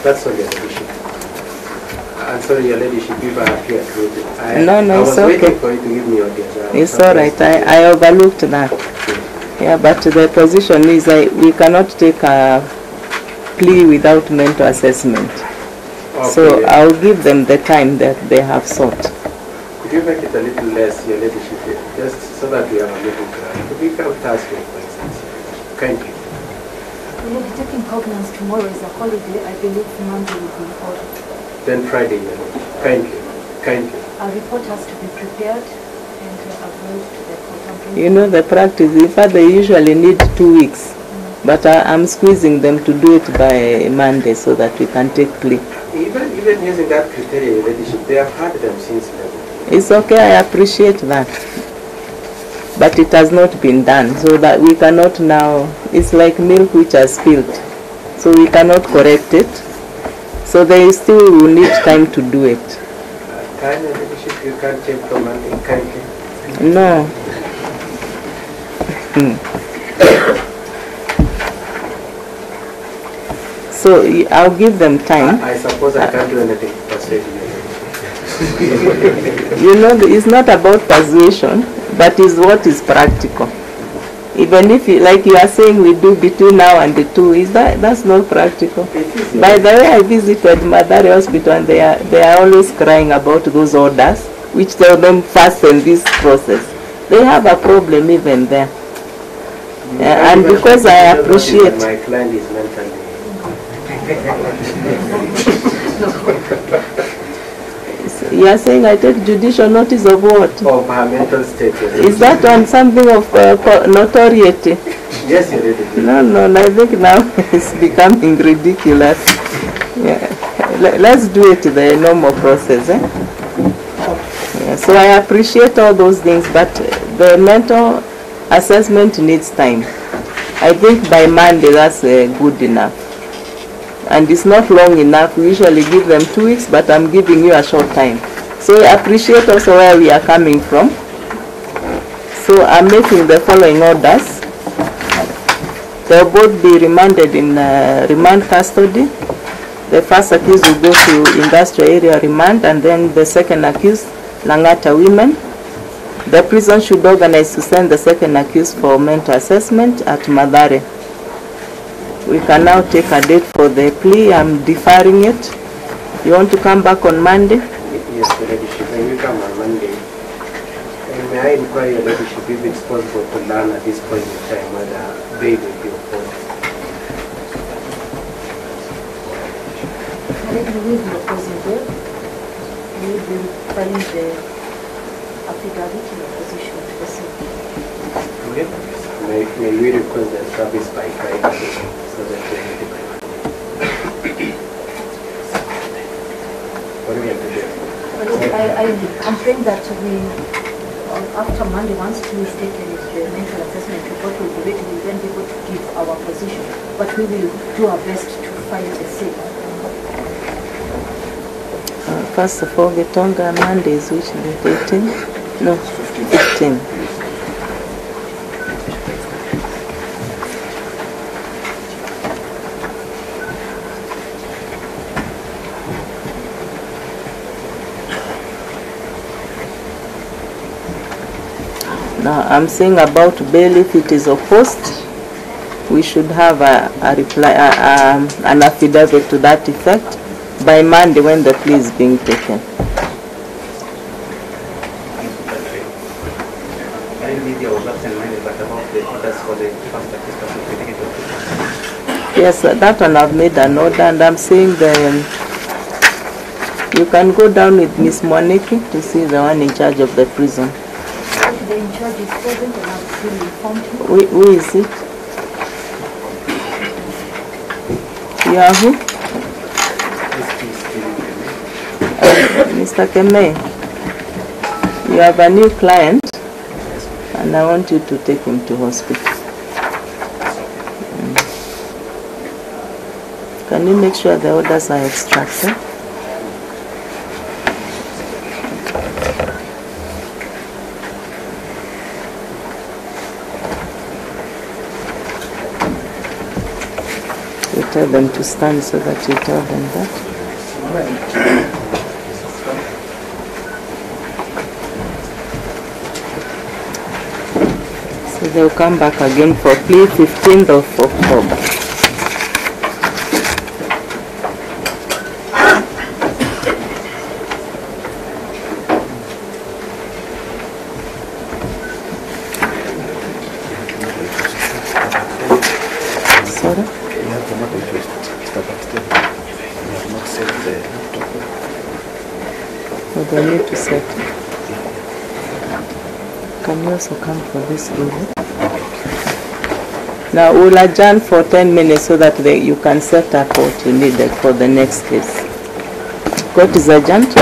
That's all, Your Ladyship. I'm sorry, Your Ladyship, if I appear rude. No, I was it's okay. waiting for you to give me audience. It's all right. I overlooked that. Yeah, but the position is we cannot take a plea without mental assessment. Okay, So yeah. I'll give them the time that they have sought. Could you make it a little less, Your Ladyship, just so that we have a little time? Could we come Thursday, for instance? Kindly. We'll be taking cognizance tomorrow is a holiday. I believe Monday will be in order. Then Friday, Your Ladyship. Kindly. Kindly. Our report has to be prepared and avoid to the court. You know the practice, in fact they usually need 2 weeks. But I'm squeezing them to do it by Monday so that we can take plea. Even using that criteria, Your Ladyship, they have had them since then. It's okay, I appreciate that. But it has not been done, so that we cannot now, it's like milk which has spilled. So we cannot correct it. So they still will need time to do it. Time, Your Ladyship, you can't take from Monday, kindly. No. So I'll give them time. I suppose I can't do anything to persuade you. You know, it's not about persuasion, but it's what is practical. Even if, like you are saying, we do between now and the 2, that's not practical. By the way, I visited Madare Hospital and they are always crying about those orders, which tell them fasten this process. They have a problem even there. And because I appreciate... My client is mentally... You are saying I take judicial notice of what? Of her mental state. Is that on something of notoriety? Yes, you did. No, I think now it's becoming ridiculous. Yeah. Let's do it the normal process. Yeah, so I appreciate all those things, but the mental assessment needs time. I think by Monday that's good enough. And it's not long enough. We usually give them 2 weeks, but I'm giving you a short time. So I appreciate also where we are coming from. So I'm making the following orders. They'll both be remanded in remand custody. The first accused will go to industrial area remand, and then the second accused, Langata women. The prison should organize to send the second accused for mental assessment at Madare. We can now take a date for the plea. I'm deferring it. You want to come back on Monday? Yes, Your Ladyship. I will come on Monday. And may I inquire, Your Ladyship, if it's possible to learn at this point in time whether bail will be afforded? We will be opposing bail. We will be filing the affidavit in opposition to the same. May we request the service by Friday so that we will be what are we going to do? I complain that after Monday, once we is taken with the mental assessment report, will be ready, we will then be able to give our position. But we will do our best to file the same. First of all, Getonga Monday is which day? 18? No, 15. Now, I'm saying about bail, if it is opposed, we should have a reply, an affidavit to that effect. by Monday when the plea is being taken. Yes, that one I've made an order, and I'm saying you can go down with Miss Mwaniki to see the one in charge of the prison. The in charge is present and I've still informed him. Who is it? You are who? Mr. Keme, you have a new client and I want you to take him to hospital. Can you make sure the orders are extracted? You tell them to stand so that you tell them that. So they'll come back again for plea 15th of October. They need to set. Can you also come for this evening? Now we'll adjourn for 10 minutes so that you can set up what you needed for the next case. Court is adjourned.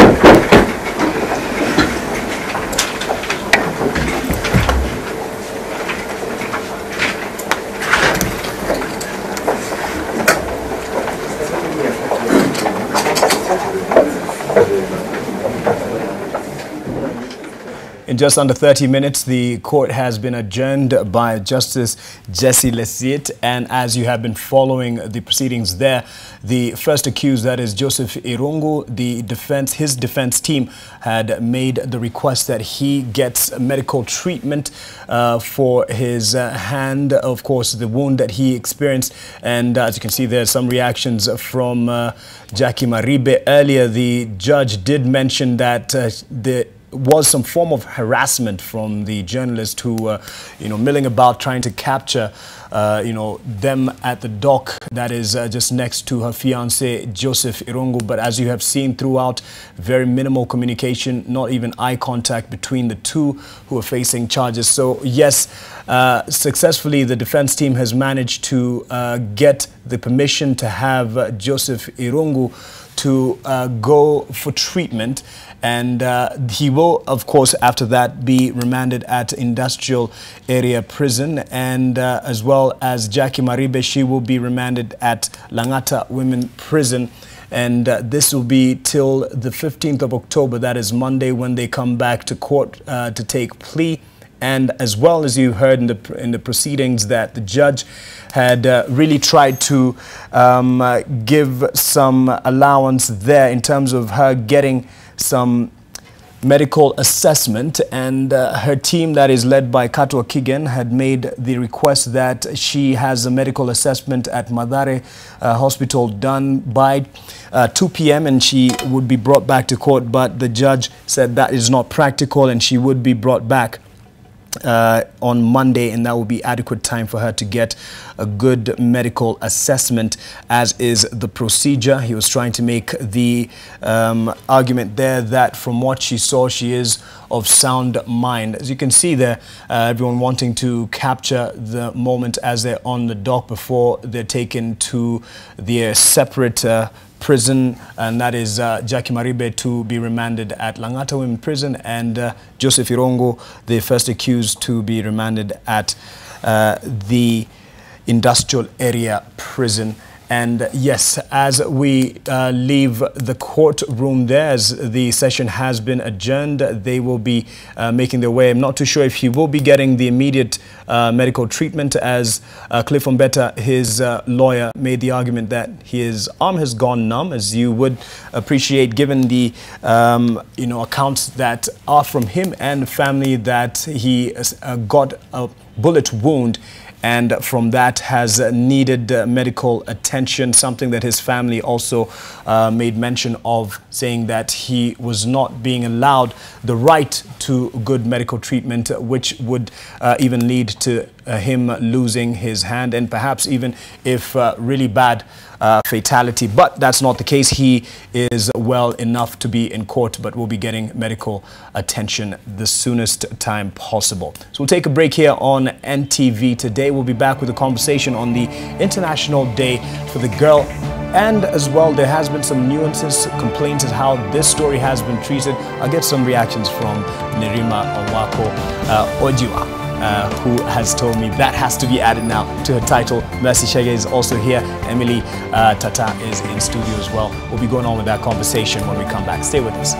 In just under 30 minutes, the court has been adjourned by Justice Jesse Lesiet, and as you have been following the proceedings there, the first accused, that is Joseph Irungu, his defense team had made the request that he gets medical treatment for his hand, of course, the wound that he experienced. And as you can see, there's some reactions from Jacque Maribe. Earlier, the judge did mention that the was some form of harassment from the journalist who were, milling about trying to capture, them at the dock that is just next to her fiancé, Joseph Irungu. But as you have seen throughout, very minimal communication, not even eye contact between the two who are facing charges. So yes, successfully, the defense team has managed to get the permission to have Joseph Irungu to go for treatment. And he will, of course, after that be remanded at Industrial Area Prison. And as well as Jacque Maribe, she will be remanded at Langata Women Prison. And this will be till the 15th of October, that is Monday, when they come back to court to take plea. And as well as you heard in the proceedings, that the judge had really tried to give some allowance there in terms of her getting some medical assessment, and her team that is led by Katwa Kigen had made the request that she has a medical assessment at Madare Hospital done by 2 p.m. and she would be brought back to court, but the judge said that is not practical and she would be brought back on Monday, and that will be adequate time for her to get a good medical assessment, as is the procedure. He was trying to make the argument there that from what she saw, she is of sound mind. As you can see there, everyone wanting to capture the moment as they're on the dock before they're taken to their separate prison, and that is Jacque Maribe to be remanded at Langata Women Prison, and Joseph Irungu, the first accused, to be remanded at the Industrial Area Prison. And yes, as we leave the courtroom there, as the session has been adjourned, they will be making their way. I'm not too sure if he will be getting the immediate medical treatment, as Cliff Umbeta, his lawyer, made the argument that his arm has gone numb, as you would appreciate, given the accounts that are from him and the family, that he got a bullet wound and from that has needed medical attention, something that his family also made mention of, saying that he was not being allowed the right to good medical treatment, which would even lead to him losing his hand and perhaps even if really bad fatality. But that's not the case. He is well enough to be in court, but will be getting medical attention the soonest time possible. So we'll take a break here on NTV Today. We'll be back with a conversation on the International Day for the Girl. And as well, there has been some nuances, complaints as how this story has been treated. I'll get some reactions from Nerima Owako Ojiwa, who has told me that has to be added now to her title. Mercy Shege is also here. Emily Tata is in studio as well. We'll be going on with that conversation when we come back. Stay with us.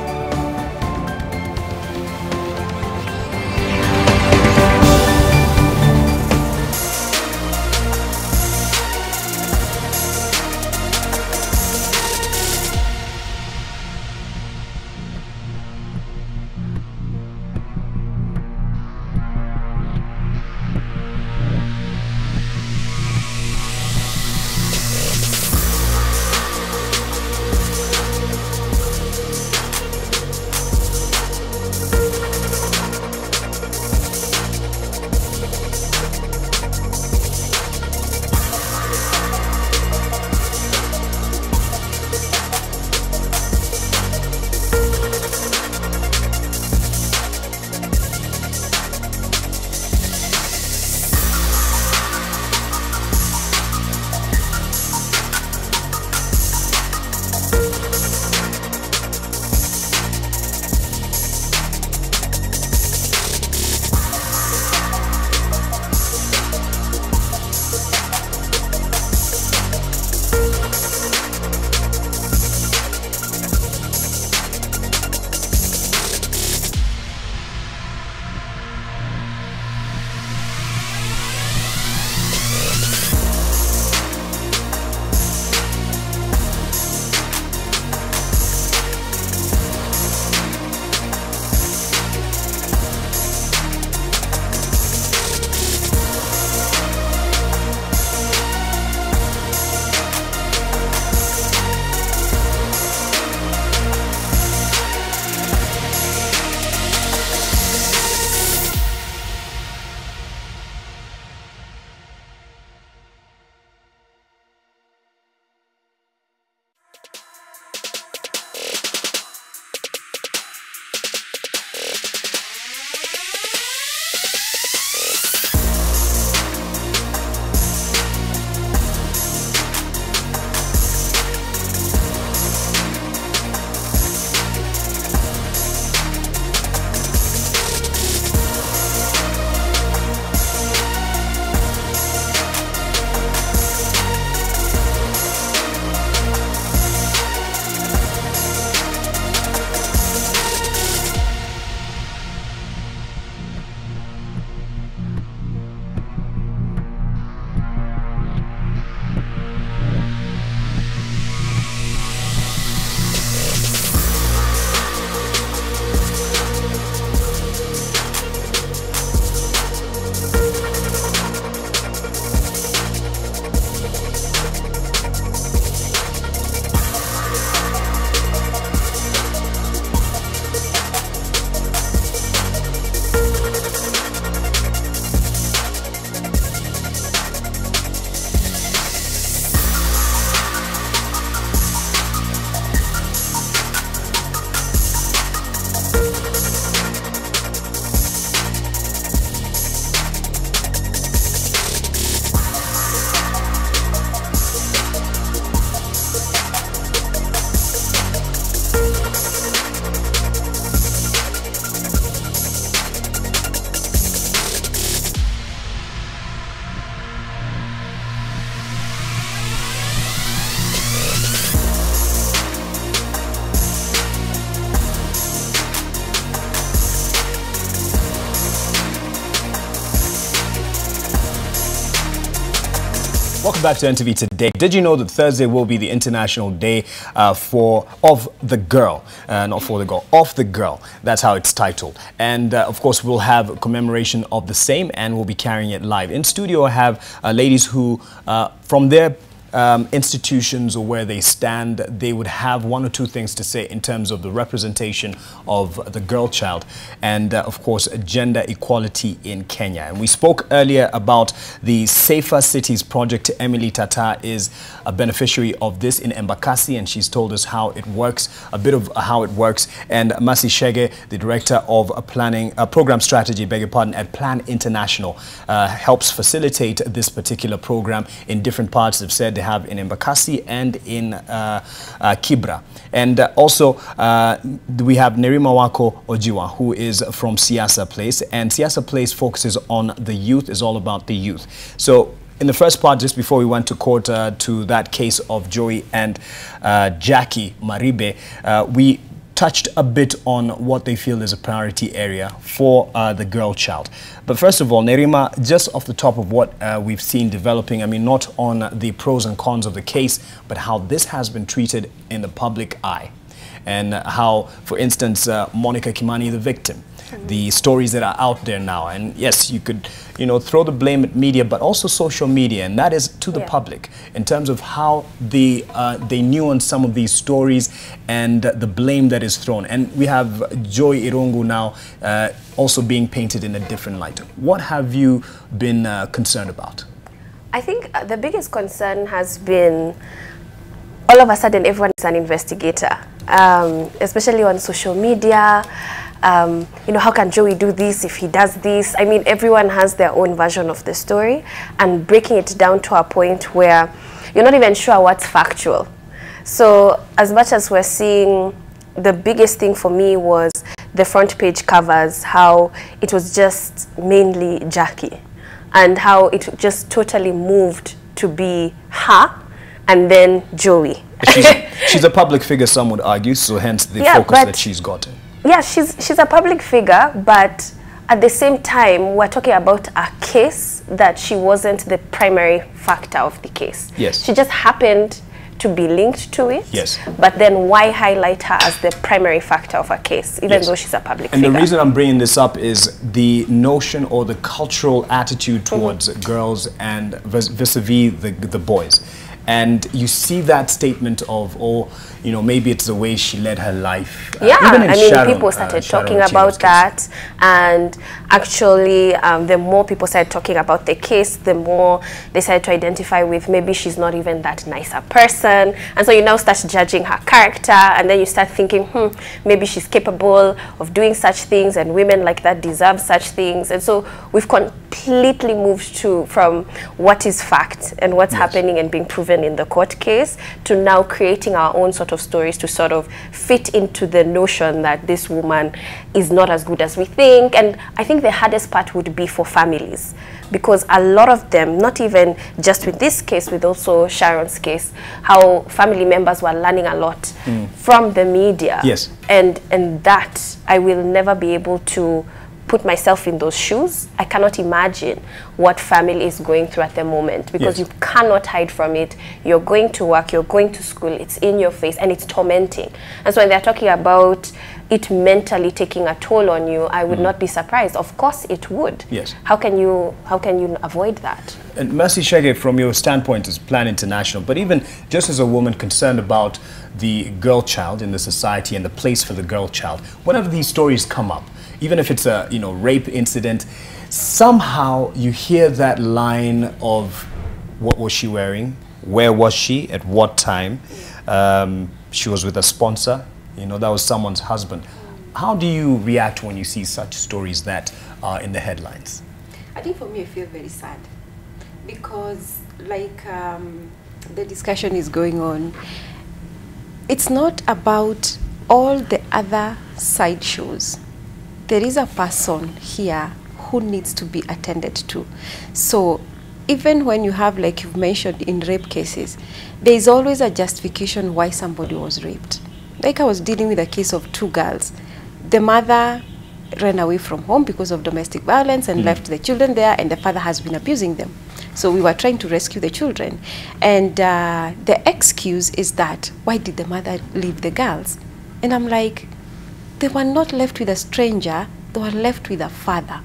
Welcome back to NTV Today. Did you know that Thursday will be the International Day of the Girl? Not for the girl, of the girl. That's how it's titled. And of course, we'll have a commemoration of the same, and we'll be carrying it live. In studio, I have ladies who, from their institutions or where they stand, they would have one or two things to say in terms of the representation of the girl child and of course gender equality in Kenya. And we spoke earlier about the Safer Cities project. Emily Tata is a beneficiary of this in Embakasi, and she's told us how it works, a bit of how it works. And Masi Shege, the director of program strategy, beg your pardon, at Plan International, helps facilitate this particular program in different parts. They've said they have in Embakasi and in Kibra. And also we have Nerima Wako Ojiwa, who is from Siasa Place, and Siasa Place focuses on the youth, is all about the youth. So in the first part, just before we went to court to that case of Joey and Jacque Maribe, we touched a bit on what they feel is a priority area for the girl child. But first of all, Nerima, just off the top of what we've seen developing, I mean, not on the pros and cons of the case, but how this has been treated in the public eye. And how, for instance, Monica Kimani, the victim, the stories that are out there now. And yes, you could, you know, throw the blame at media, but also social media, and that is to the public in terms of how they nuance some of these stories and the blame that is thrown. And we have Joy Irungu now also being painted in a different light. What have you been concerned about? I think the biggest concern has been all of a sudden everyone is an investigator, especially on social media. You know, how can Joey do this if he does this? I mean, everyone has their own version of the story, and breaking it down to a point where you're not even sure what's factual. So as much as we're seeing, the biggest thing for me was the front page covers, how it was just mainly Jacque, and how it just totally moved to be her and then Joey. She's a public figure, some would argue, so hence the focus that she's gotten. Yeah, she's a public figure, but at the same time, we're talking about a case that she wasn't the primary factor of the case. Yes. She just happened to be linked to it. Yes. But then why highlight her as the primary factor of a case, even though she's a public figure? And the reason I'm bringing this up is the notion or the cultural attitude towards girls and vis-a-vis the boys. And you see that statement of, oh, you know, maybe it's the way she led her life. Yeah, I mean, people started talking about that. And actually, the more people started talking about the case, the more they started to identify with maybe she's not even that nice a person. And so you now start judging her character, and then you start thinking, maybe she's capable of doing such things, and women like that deserve such things. And so we've completely moved from what is fact and what's happening and being proven in the court case to now creating our own sort of stories to sort of fit into the notion that this woman is not as good as we think. And I think the hardest part would be for families, because a lot of them, not even just with this case, with also Sharon's case, how family members were learning a lot from the media. Yes. And that I will never be able to put myself in those shoes. I cannot imagine what family is going through at the moment, because you cannot hide from it. You're going to work, you're going to school, it's in your face, and it's tormenting. And so when they're talking about it mentally taking a toll on you, I would not be surprised. Of course it would. Yes. How can you avoid that? And Mercy Shege, from your standpoint as Plan International, but even just as a woman concerned about the girl child in the society and the place for the girl child, whenever these stories come up, even if it's a rape incident, somehow you hear that line of what was she wearing, where was she, at what time, she was with a sponsor, that was someone's husband. How do you react when you see such stories that are in the headlines? I think for me I feel very sad, because like the discussion is going on, it's not about all the other sideshows. There is a person here who needs to be attended to. So even when you have, like you've mentioned in rape cases, there is always a justification why somebody was raped. Like I was dealing with a case of 2 girls. The mother ran away from home because of domestic violence and left the children there, and the father has been abusing them. So we were trying to rescue the children. And the excuse is that, why did the mother leave the girls? And I'm like, they were not left with a stranger, they were left with a father.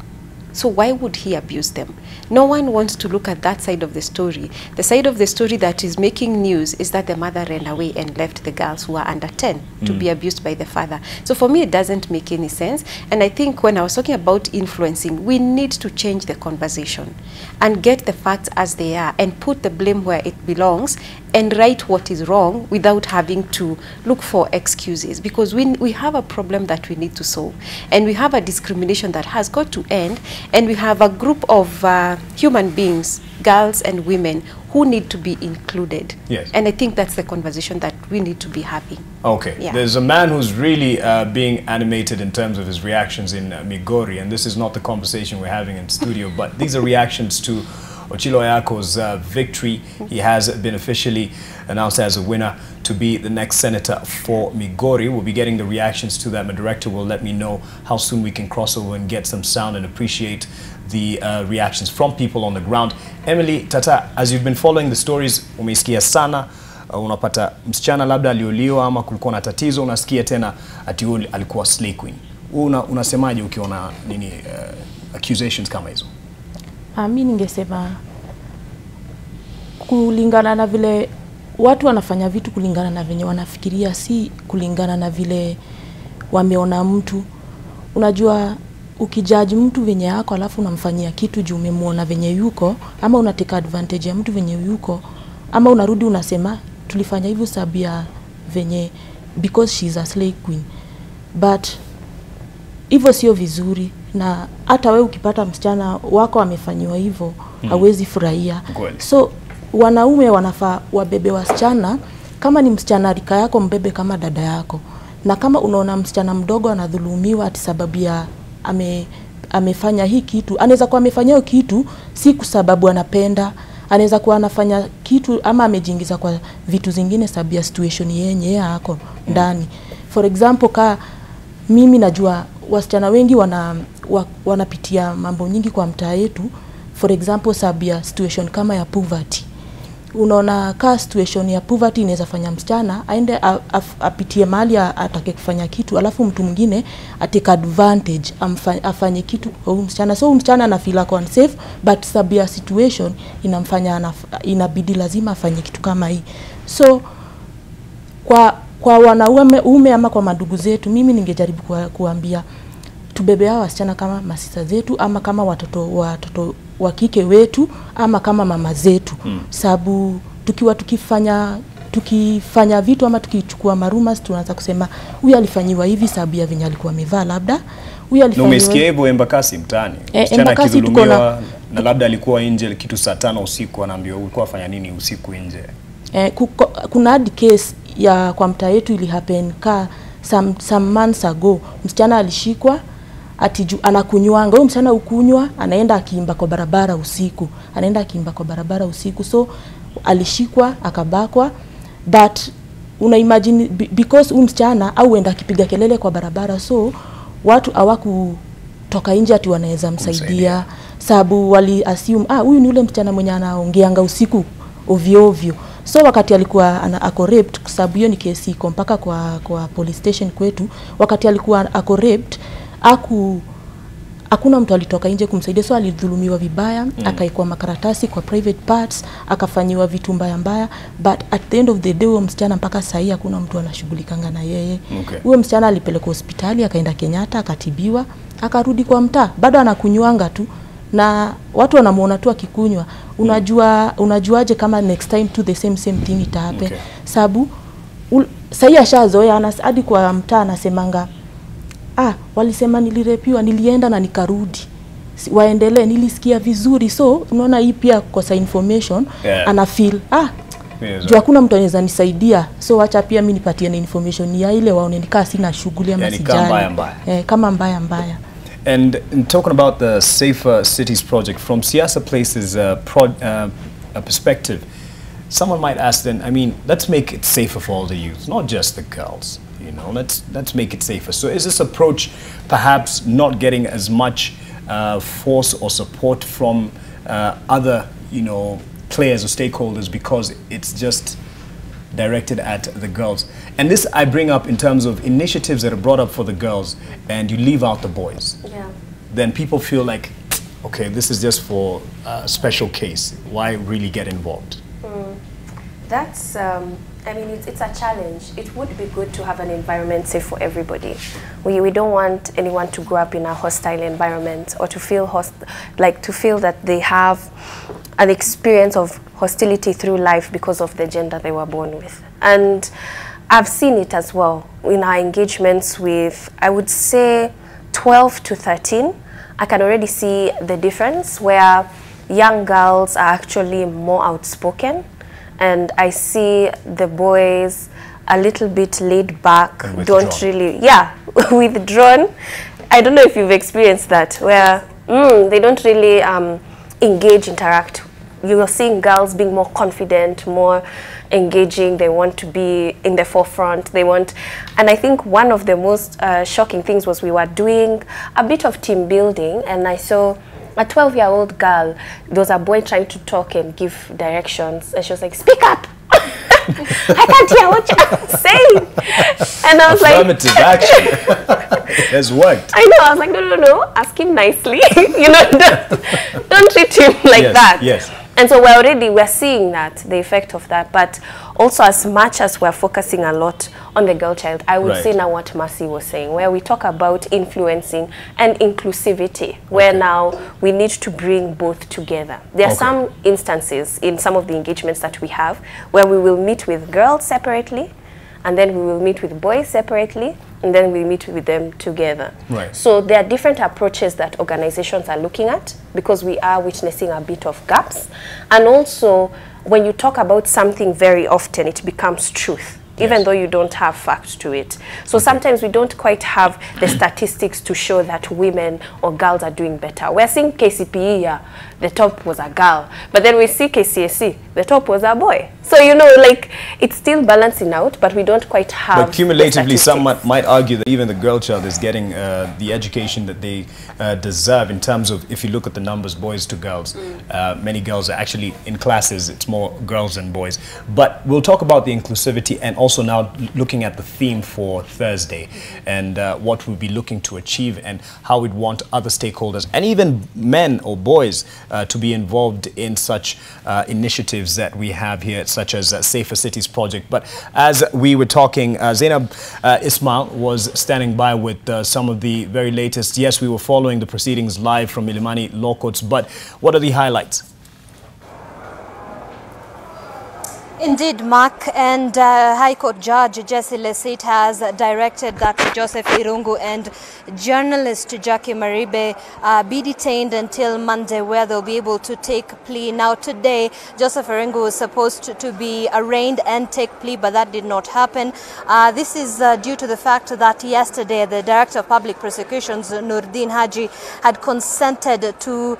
So why would he abuse them? No one wants to look at that side of the story. The side of the story that is making news is that the mother ran away and left the girls who are under 10 to be abused by the father. So for me, it doesn't make any sense. And I think when I was talking about influencing, we need to change the conversation and get the facts as they are and put the blame where it belongs and right what is wrong without having to look for excuses, because we have a problem that we need to solve, and we have a discrimination that has got to end, and we have a group of human beings, girls and women, who need to be included. Yes. And I think that's the conversation that we need to be having. Okay. Yeah. There's a man who's really being animated in terms of his reactions in Migori, and this is not the conversation we're having in studio, but these are reactions to Ochilo Ayako's victory. He has been officially announced as a winner to be the next senator for Migori. We'll be getting the reactions to that. My director will let me know how soon we can cross over and get some sound and appreciate the reactions from people on the ground. Emily, Tata, as you've been following the stories, umeisikia sana, unapata msichana labda aliuliwa ama kulikuwa na tatizo, unasikia tena ati alikuwa slay queen. Unasemaje ukiona nini accusations kama hizo? Mimi ningesema kulingana na vile watu wanafanya vitu, kulingana na venye wanafikiria, si kulingana na vile wameona mtu. Unajua ukijaji mtu venye yako alafu unamfanyia kitu juu umemuona venye yuko, ama unateka advantage ya mtu venye yuko, ama unarudi unasema tulifanya hivyo sababu ya venye because she's a slay queen. But hivyo sio vizuri, na hata wewe ukipata msichana wako amefanywa hivyo hawezi furahia. So wanaume wanafaa wabebe wasichana, kama ni msichana rika yako mbebe kama dada yako, na kama unaona msichana mdogo anadhulumiwa ati sababu ya amefanya hii kitu, anaweza kuwa amefanya hiyo kitu si kwa sababu anapenda, anaweza kuwa anafanya kitu ama amejiingiza kwa vitu zingine sababu ya situation yenye yako ndani. For example, mimi najua wasichana wengi wanapitia mambo nyingi kwa mtaa yetu. For example, sababu ya situation kama ya poverty. Unaona situation ya poverty inaweza fanya msichana aende apitie mali atake kufanya kitu, alafu mtu mwingine atake advantage afanye kitu kwa msichana. So msichana anafeel unsafe, but sababu ya situation inamfanya inabidi lazima afanye kitu kama hii. So kwa wanaume ama kwa madugu zetu, mimi ningejaribu kuambia tubebe hao wasichana kama masista zetu, ama kama watoto wa kike wetu, ama kama mama zetu. Sababu tukifanya vitu ama tukichukua marumas, tunaanza kusema huyu alifanyiwa hivi sababu ya venye alikuwa amevaa, labda huyu alifanyiwa. Umesikia hivyo Embakasi mtaani? Msichana akidhulumiwa na labda alikuwa nje kitu saa 5 usiku, anaambiwa ulikuwa afanya nini usiku nje? Kuna hadi case ya kwa mtaa yetu ili happen some months ago. Msichana alishikwa ati anakunywanga. Huyo msichana ukunywa, anaenda akiimba kwa barabara usiku. So alishikwa, akabakwa. But una imagine because huyo msichana au enda akipiga kelele kwa barabara, so watu hawakutoka nje ati wanaweza msaidia, sababu wali assume huyu ni yule msichana mwenye anaongeanga usiku ovyo ovyo. So wakati alikuwa ako raped, kwa sababu hiyo ni kesi iko mpaka kwa police station kwetu, wakati alikuwa ako raped, hakuna mtu alitoka nje kumsaidia. So alidhulumiwa vibaya, akaikwa makaratasi kwa private parts, akafanyiwa vitu mbaya. But at the end of the day, huyo msichana mpaka sasa hakuna mtu anashughulikanga na yeye. Huyo msichana alipelekwa hospitali, akaenda Kenyatta, akatibiwa, akarudi kwa mtaa, bado anakunywanga tu, na watu wanamuona tu akikunywa. Unajuaje kama next time to the same thing ita happen? Sababu sasa ashazoea, hadi kwa mtaa anasemanga walisema nilirepiwa, nilienda na nikarudi, waendelee, nilisikia vizuri. So unaona hii pia kosa information, ana feel juu hakuna mtu anaweza nisaidia, so acha pia mimi nipatie na information ya ile waone nikaa sina shughuli ama sijali kama mbaya. And in talking about the Safer Cities project, from Siasa Place's perspective, someone might ask then, I mean, let's make it safer for all the youth, not just the girls. You know, let's make it safer. So is this approach perhaps not getting as much force or support from other you know, players or stakeholders because it's just directed at the girls. And this I bring up in terms of initiatives that are brought up for the girls and you leave out the boys. Yeah. Then people feel like, okay, this is just for a special case. Why really get involved? That's, I mean, it's a challenge. It would be good to have an environment safe for everybody. We don't want anyone to grow up in a hostile environment or to feel to feel that they have an experience of hostility through life because of the gender they were born with. And I've seen it as well in our engagements with, I would say, 12 to 13. I can already see the difference where young girls are actually more outspoken, and I see the boys a little bit laid back, don't really, withdrawn. I don't know if you've experienced that, where they don't really engage, interact. You're seeing girls being more confident, more engaging. They want to be in the forefront. They want, and I think one of the most shocking things was we were doing a bit of team building, and I saw a 12-year-old girl. There was a boy trying to talk and give directions, and she was like, "Speak up! I can't hear what you're saying." And I was affirmative action. It has worked. I know. I was like, no. Ask him nicely. You know, don't treat him like that. Yes. And so we're seeing that, the effect of that. But also, as much as we're focusing a lot on the girl child, I would say now what Mercy was saying, where we talk about influencing and inclusivity, where now we need to bring both together. There are some instances in some of the engagements that we have where we will meet with girls separately, and then we will meet with boys separately, and then we meet with them together. Right. So there are different approaches that organizations are looking at because we are witnessing a bit of gaps. And also, when you talk about something very often, it becomes truth, even though you don't have facts to it. So sometimes we don't quite have the statistics to show that women or girls are doing better. We're seeing KCPE, the top was a girl, but then we see KCSE, the top was a boy. So, you know, like, it's still balancing out, but we don't quite have. But cumulatively, some might argue that even the girl child is getting the education that they deserve in terms of, if you look at the numbers, boys to girls. Many girls are actually in classes, it's more girls than boys. But we'll talk about the inclusivity and also now looking at the theme for Thursday and what we'll be looking to achieve and how we'd want other stakeholders and even men or boys to be involved in such initiatives that we have here, such as Safer Cities Project. But as we were talking, Zainab Ismail was standing by with some of the very latest. Yes, we were following the proceedings live from Milimani Law Courts, but what are the highlights? Indeed, Mark, and High Court Judge Jesse Lesit has directed that Joseph Irungu and journalist Jacque Maribe be detained until Monday, where they'll be able to take plea. Now, today, Joseph Irungu was supposed to be arraigned and take plea, but that did not happen. This is due to the fact that yesterday, the Director of Public Prosecutions, Nurdin Haji, had consented to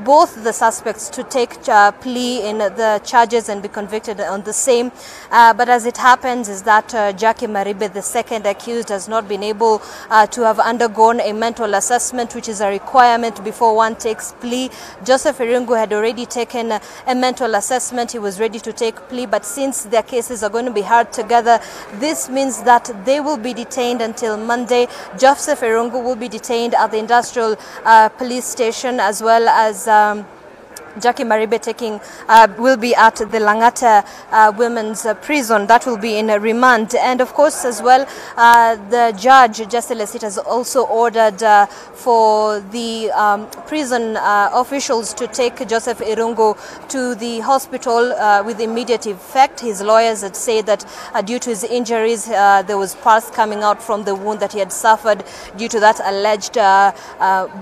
both the suspects to take plea in the charges and be convicted on the same. But as it happens is that Jacque Maribe, the second accused, has not been able to have undergone a mental assessment, which is a requirement before one takes plea. Joseph Irungu had already taken a mental assessment. He was ready to take plea, but since their cases are going to be heard together, this means that they will be detained until Monday. Joseph Irungu will be detained at the Industrial Police Station, as well as Jacque Maribe will be at the Langata Women's Prison. That will be in a remand. And of course, as well, the judge, Jesse Lesit, has also ordered for the prison officials to take Joseph Irungu to the hospital with immediate effect. His lawyers had said that due to his injuries, there was pus coming out from the wound that he had suffered due to that alleged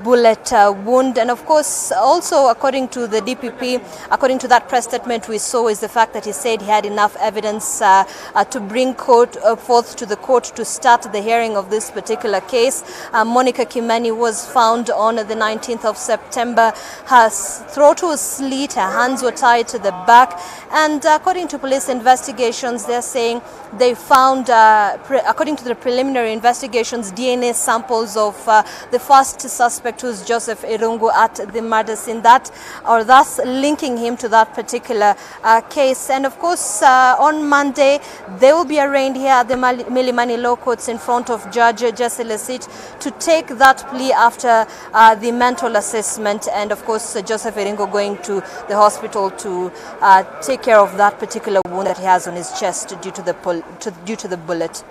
bullet wound. And of course, also according to the DPP, according to that press statement we saw, is the fact that he said he had enough evidence to bring forth to the court to start the hearing of this particular case. Monica Kimani was found on the 19th of September. Her throat was slit, her hands were tied to the back, and according to police investigations, they're saying they found, according to the preliminary investigations, DNA samples of the first suspect, who's Joseph Irungu, at the murder scene. That thus linking him to that particular case. And of course, on Monday, they will be arraigned here at the Milimani Law Courts in front of Judge Jacque to take that plea after the mental assessment, and of course Joseph Irungu going to the hospital to take care of that particular wound that he has on his chest due to the bullet.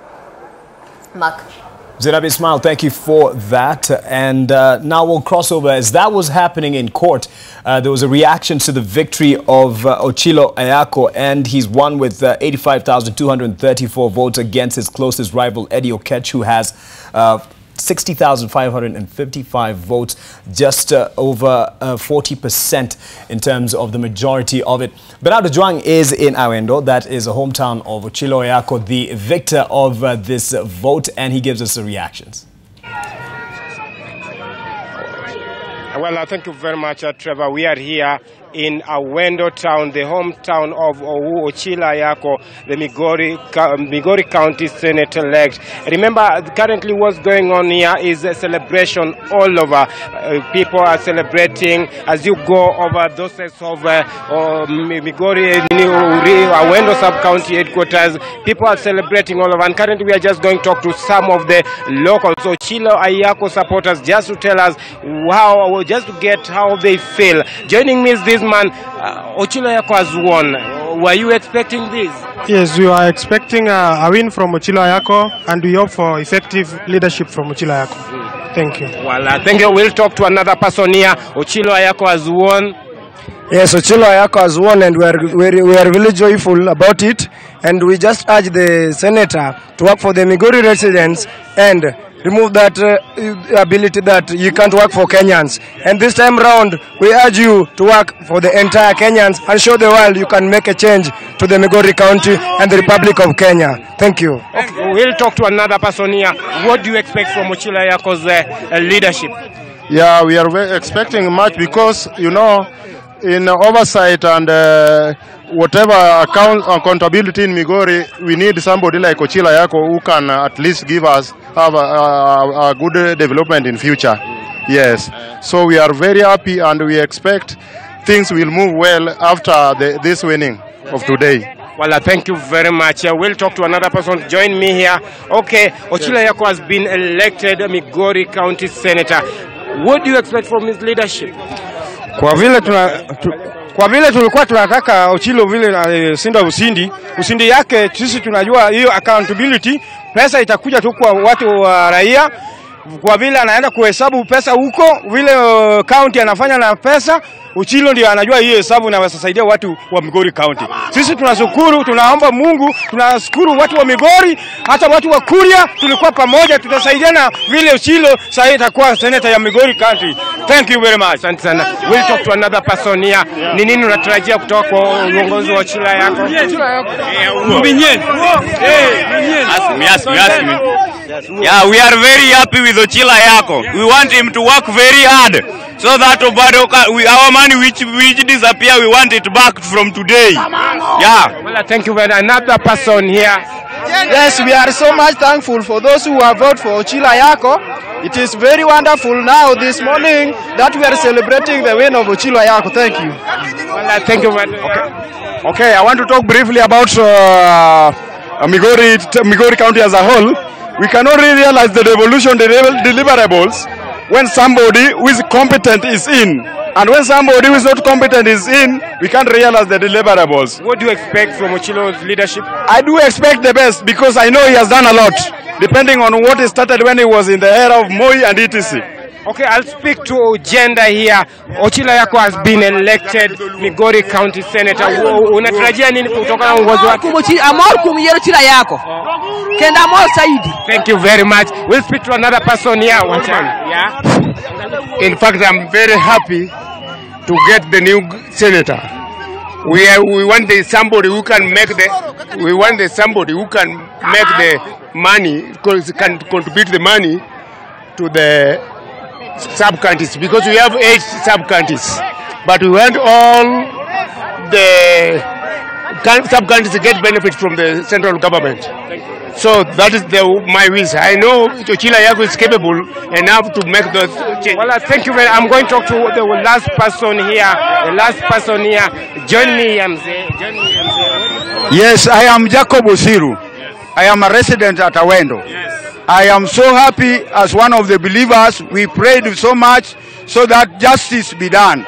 Mark. Zirabi Ismail, thank you for that. And now we'll cross over. As that was happening in court, there was a reaction to the victory of Ochilo Ayako, and he's won with 85,234 votes against his closest rival, Eddie Okech, who has 60,555 votes, just over 40% in terms of the majority of it. Bernardo Jacque is in Awendo, that is a hometown of Ochilo Ayako, the victor of this vote, and he gives us the reactions. Well, thank you very much, Trevor. We are here in Awendo town, the hometown of Ochilo Ayako, the Migori County Senate-elect. Remember, currently what's going on here is a celebration all over. People are celebrating as you go over those of Migori, Awendo sub-county headquarters. People are celebrating all over, and currently we are just going to talk to some of the locals, Ochilo Ayako supporters, just to tell us just to get how they feel. Joining me is this man, Ochilo Ayako has won. Were you expecting this? Yes, we are expecting a win from Ochilo Ayako, and we hope for effective leadership from Ochilo Ayako. Thank you. Well, thank you. We'll talk to another person here. Ochilo Ayako has won. Yes, Ochilo Ayako has won, and we are really joyful about it. And we just urge the senator to work for the Migori residents and remove that ability that you can't work for Kenyans. And this time round, we urge you to work for the entire Kenyans and show the world you can make a change to the Migori County and the Republic of Kenya. Thank you. Okay, we'll talk to another person here. What do you expect from Ochilo Ayako's leadership? Yeah, we are expecting much because, you know, in oversight and whatever accountability in Migori, we need somebody like Ochilo Ayako who can at least give us a good development in future. Yes. So we are very happy, and we expect things will move well after this winning of today. Well, thank you very much. We'll talk to another person. Join me here. Okay, Ochilo Ayako has been elected Migori County Senator. What do you expect from his leadership? Kwa vile tulikuwa tunataka Ochilo vile sinda ushindi yake, sisi tunajua hiyo accountability, pesa itakuja tu kwa watu wa raia. Kwa vile anaenda kuhesabu pesa huko, vile county anafanya na pesa, Ochilo ndio anajua hiyo hesabu na wasaidia watu wa Migori County. Sisi tunashukuru, tunaomba Mungu, tunashukuru watu wa Migori, hata watu wa Kuria tulikuwa pamoja, tutasaidiana vile Ochilo sasa itakuwa senator ya Migori County. Thank you very much. Asante sana. We'll talk to another person here. Ni nini unatarajia kutoka kwa uongozi wa Ochilo Ayako? Yeah, we are very happy with Ochilo Ayako. We want him to work very hard so that our money which disappear, we want it back from today. Yeah. Well, thank you very much. Another person here. Yes, we are so much thankful for those who have voted for Ochilo Ayako. It is very wonderful now this morning that we are celebrating the win of Ochilo Ayako. Thank you. Well, thank you very much. Okay, I want to talk briefly about Migori County as a whole. We cannot really realize the revolution deliverables when somebody who is competent is in. And when somebody who is not competent is in, we can't realize the deliverables. What do you expect from Ochilo's leadership? I do expect the best because I know he has done a lot, depending on what he started when he was in the era of Moi and etc. Okay, I'll speak to gender here. Ochilo Ayako has been elected Migori County Senator. Unatarajia nini kutoka na uongozi wake? Ochilo Ayako. Kenda more saidi. Thank you very much. We'll speak to another person here. One time. Yeah. In fact, I'm very happy to get the new senator. We want somebody who can make the money, can contribute the money to the sub-counties, because we have 8 sub-counties, but we want all the sub-countries get benefits from the central government. So that is my wish. I know Ochilo Ayako is capable enough to make those changes. Well, thank you very much. I'm going to talk to the last person here. The last person here. Join me, Yes, I am Jacque Bosiru. I am a resident at Awendo. I am so happy as one of the believers. We prayed so much so that justice be done.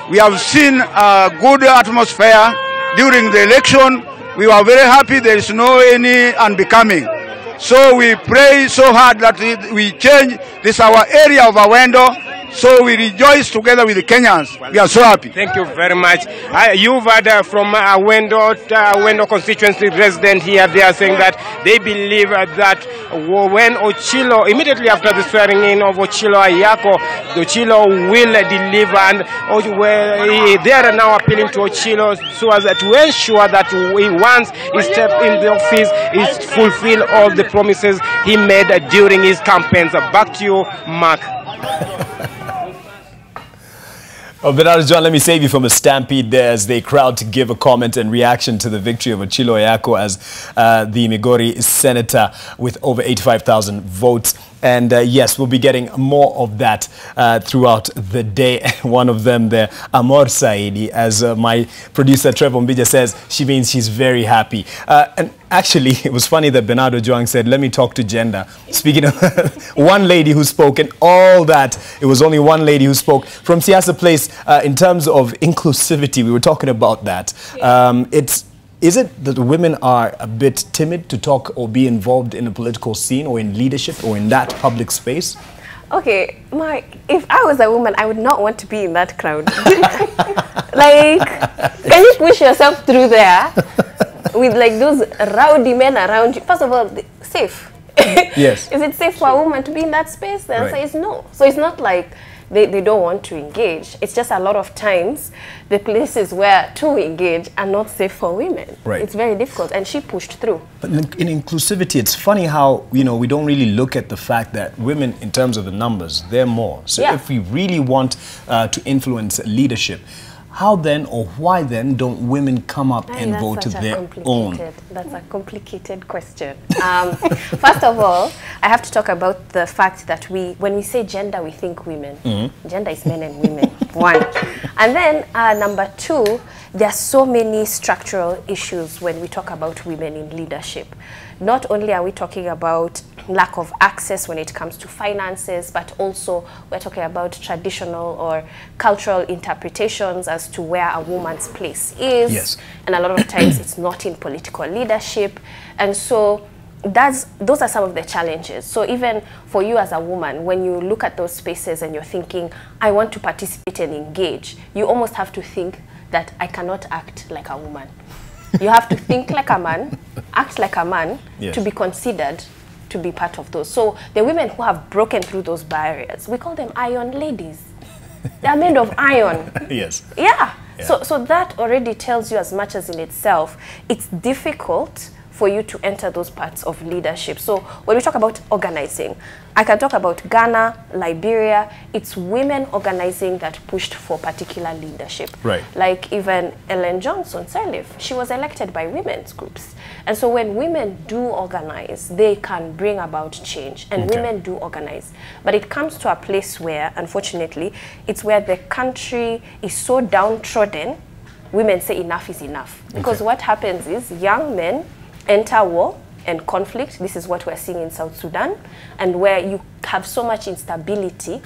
We have seen a good atmosphere during the election. We were very happy. There is no any unbecoming. So we pray so hard that we change this our area of Awendo. So we rejoice together with the Kenyans. We are so happy. Thank you very much. You've heard from Awendo constituency resident here. They are saying that they believe that when Ochilo, immediately after the swearing in of Ochilo Ayako, Ochilo will deliver, and they are now appealing to Ochilo so as to ensure that once he steps in the office, he fulfill all the promises he made during his campaigns. Back to you, Mark. Oh, Bernardo John, let me save you from a stampede there as they crowd to give a comment and reaction to the victory of Ochilo Ayako as the Migori senator with over 85,000 votes. And yes, we'll be getting more of that throughout the day. One of them there, Amor Saidi, as my producer Trevor Mbija says, she means she's very happy. And actually, it was funny that Bernardo Joang said, let me talk to gender. Speaking of one lady who spoke and all that, it was only one lady who spoke. From Siasa Place, in terms of inclusivity, we were talking about that. Is it that women are a bit timid to talk or be involved in a political scene or in leadership or in that public space? Okay, Mark, if I was a woman, I would not want to be in that crowd. Like, can you push yourself through there with like those rowdy men around you? First of all, safe. Yes. Is it safe for a woman to be in that space? The answer is no. So it's not like they don't want to engage. It's just a lot of times the places where to engage are not safe for women. Right. It's very difficult, and she pushed through. But in inclusivity, it's funny how, you know, we don't really look at the fact that women, in terms of the numbers, they're more. So if we really want to influence leadership, how then or why then don't women come up and vote to their own? That's a complicated question. First of all, I have to talk about the fact that when we say gender, we think women. Gender is men and women, one. And then number two, there are so many structural issues when we talk about women in leadership. Not only are we talking about lack of access when it comes to finances, but also we're talking about traditional or cultural interpretations as to where a woman's place is. Yes. And a lot of times it's not in political leadership. And so those are some of the challenges. So even for you as a woman, when you look at those spaces and you're thinking, I want to participate and engage, you almost have to think that I cannot act like a woman. You have to think like a man, act like a man, to be considered to be part of those. So the women who have broken through those barriers, we call them iron ladies. They are made of iron. Yes. Yeah. So that already tells you as much as in itself, it's difficult for you to enter those parts of leadership. So when we talk about organizing, I can talk about Ghana, Liberia. It's women organizing that pushed for particular leadership. Right. Like even Ellen Johnson Sirleaf, she was elected by women's groups. And so when women do organize, they can bring about change. And women do organize. But it comes to a place where, unfortunately, it's where the country is so downtrodden, women say enough is enough. Because what happens is young men enter war and conflict. This is what we're seeing in South Sudan, and where you have so much instability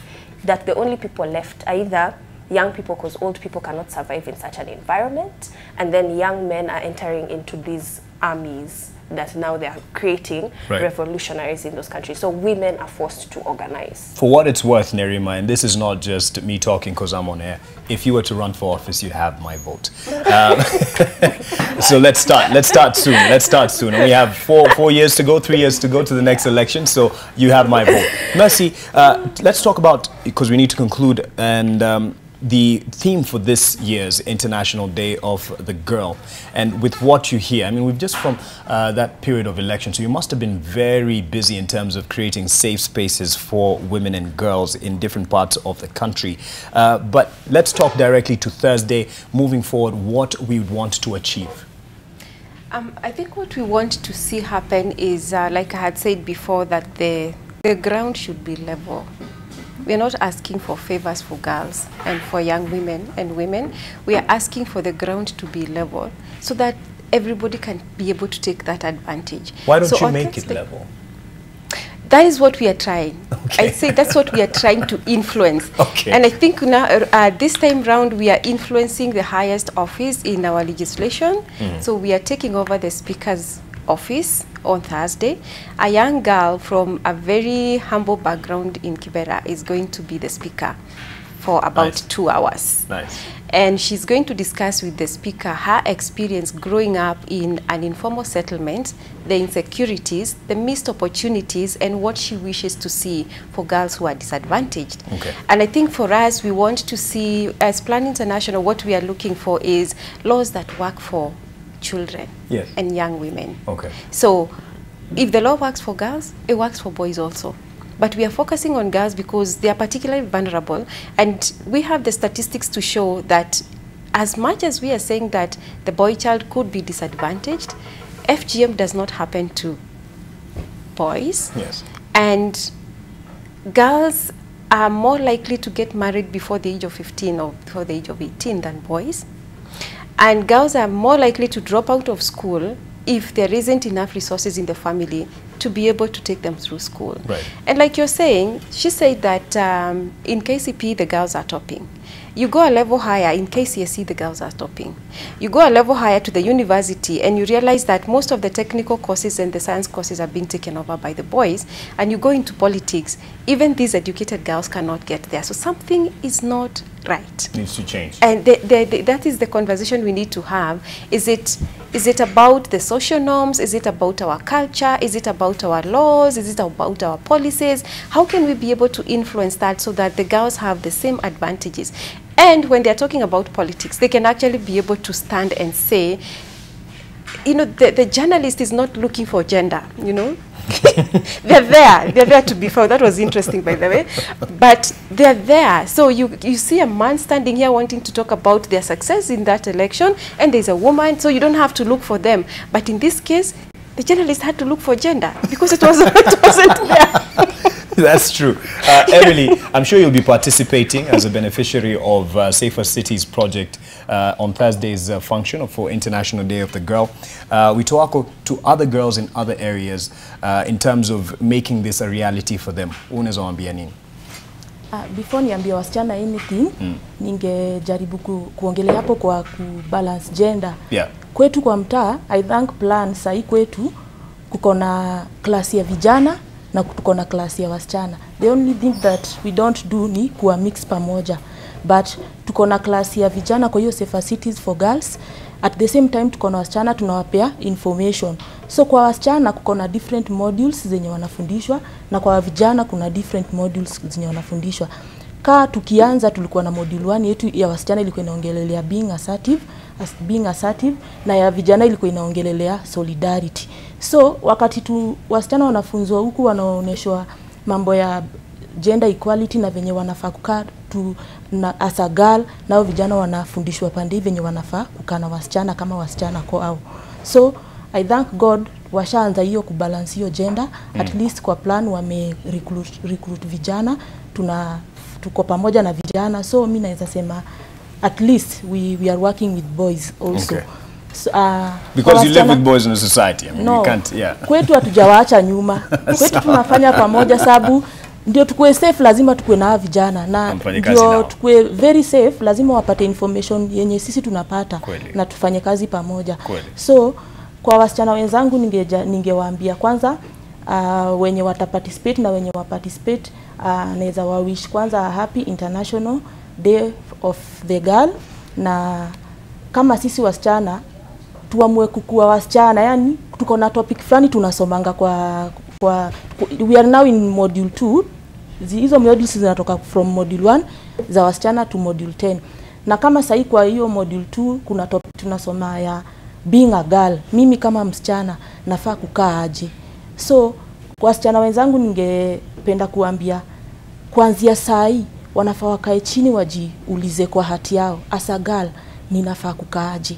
that the only people left are either young people, because old people cannot survive in such an environment, and then young men are entering into these armies that now they are creating revolutionaries in those countries. So women are forced to organize. For what it's worth, Nerima, and this is not just me talking because I'm on air, if you were to run for office, you have my vote. So let's start soon. Let's start soon. And we have 4 years to go, 3 years to go to the next election, so you have my vote. Mercy, let's talk about, because we need to conclude, and the theme for this year's International Day of the Girl. And with what you hear, I mean, we've just from that period of election, so you must have been very busy in terms of creating safe spaces for women and girls in different parts of the country. But let's talk directly to Thursday, moving forward, what we would want to achieve. I think what we want to see happen is, like I had said before, that the ground should be level. We're not asking for favors for girls and for young women and women. We are asking for the ground to be level so that everybody can be able to take that advantage. Why don't you make it level? That is what we are trying. Okay. I say that's what we are trying to influence. Okay. And I think now, this time round, we are influencing the highest office in our legislation. So we are taking over the Speaker's office on Thursday. A young girl from a very humble background in Kibera is going to be the Speaker for about 2 hours. Nice. And she's going to discuss with the Speaker her experience growing up in an informal settlement, the insecurities, the missed opportunities, and what she wishes to see for girls who are disadvantaged. Okay. And I think for us, we want to see, as Plan International, what we are looking for is laws that work for children and young women. Okay. So if the law works for girls, it works for boys also. But we are focusing on girls because they are particularly vulnerable. And we have the statistics to show that as much as we are saying that the boy child could be disadvantaged, FGM does not happen to boys. Yes. And girls are more likely to get married before the age of 15 or before the age of 18 than boys. And girls are more likely to drop out of school if there isn't enough resources in the family to be able to take them through school. Right. And like you're saying, she said that in KCP, the girls are topping. You go a level higher, in KCSE, the girls are topping. You go a level higher to the university, and you realize that most of the technical courses and the science courses are being taken over by the boys, and you go into politics, even these educated girls cannot get there. So something is not right. Needs to change. And that is the conversation we need to have. Is it about the social norms? Is it about our culture? Is it about our laws? Is it about our policies? How can we be able to influence that so that the girls have the same advantages? And when they're talking about politics, they can actually be able to stand and say, you know, the journalist is not looking for gender, you know. They're there to be found. That was interesting, by the way. But they're there. So you see a man standing here wanting to talk about their success in that election, and there's a woman, so you don't have to look for them. But in this case, the journalist had to look for gender because it wasn't there. That's true. Emily, I'm sure you'll be participating as a beneficiary of Safer Cities project on Thursday's function for International Day of the Girl. We talk to other girls in other areas in terms of making this a reality for them. Unaweza waambia nini? Before niambie wasichana anything, ningejaribu kuongelea hapo kwa kubalance gender. Yeah. Kwetu kwa mtaa, I thank plan sahi kwetu kuko na klasi ya vijana na tuko na klasi ya wasichana. The only thing that we don't do ni kuwa mix pamoja. But tuko na klasi ya vijana kwa hiyo Safer Cities for girls. At the same time tuko na wasichana tunawapea information. So kwa wasichana kuko na different modules zenye wanafundishwa na kwa vijana kuna different modules zenye wanafundishwa. Tukianza tulikuwa na module 1 yetu ya wasichana ilikuwa inaongelelea being assertive na ya vijana ilikuwa inaongelelea solidarity. So wakati wasichana wanafunzwa huku wanaonyeshwa mambo ya gender equality na venye wanafaa kukaa as a girl, nao vijana wanafundishwa pande venye wanafaa kukaa na wasichana kama wasichana kwao. So I thank God washaanza hiyo kubalance hiyo gender. At least kwa plan wame recruit vijana, tuko pamoja na vijana. So mimi naweza sema at least we are working with boys also. Okay. So, because you live with boys in a society. I mean, no, you can't, yeah. Kwetu hatujawaacha nyuma. Kwetu tunafanya pamoja sababu ndio tukue safe, lazima tukue na vijana na ndio tukue very safe, lazima wapate information yenye sisi tunapata na tufanye kazi pamoja. So kwa wasichana wenzangu ningewaambia kwanza wenye wataparticipate na wenye waparticipate naweza wawish kwanza happy International Day of the Girl, na kama sisi wasichana tuamue kukua wasichana, yani tuko na topic fulani tunasomanga we are now in module 2. Hizo modules zinatoka from module 1 za wasichana to module 10. Na kama sahi kwa hiyo module 2 kuna topic tunasoma ya being a girl. Mimi kama msichana nafaa kukaa aje? So kwa wasichana wenzangu ningependa kuambia kuanzia sahi wanafaa wakae chini wajiulize kwa hati yao, as a girl ninafaa kukaa aje?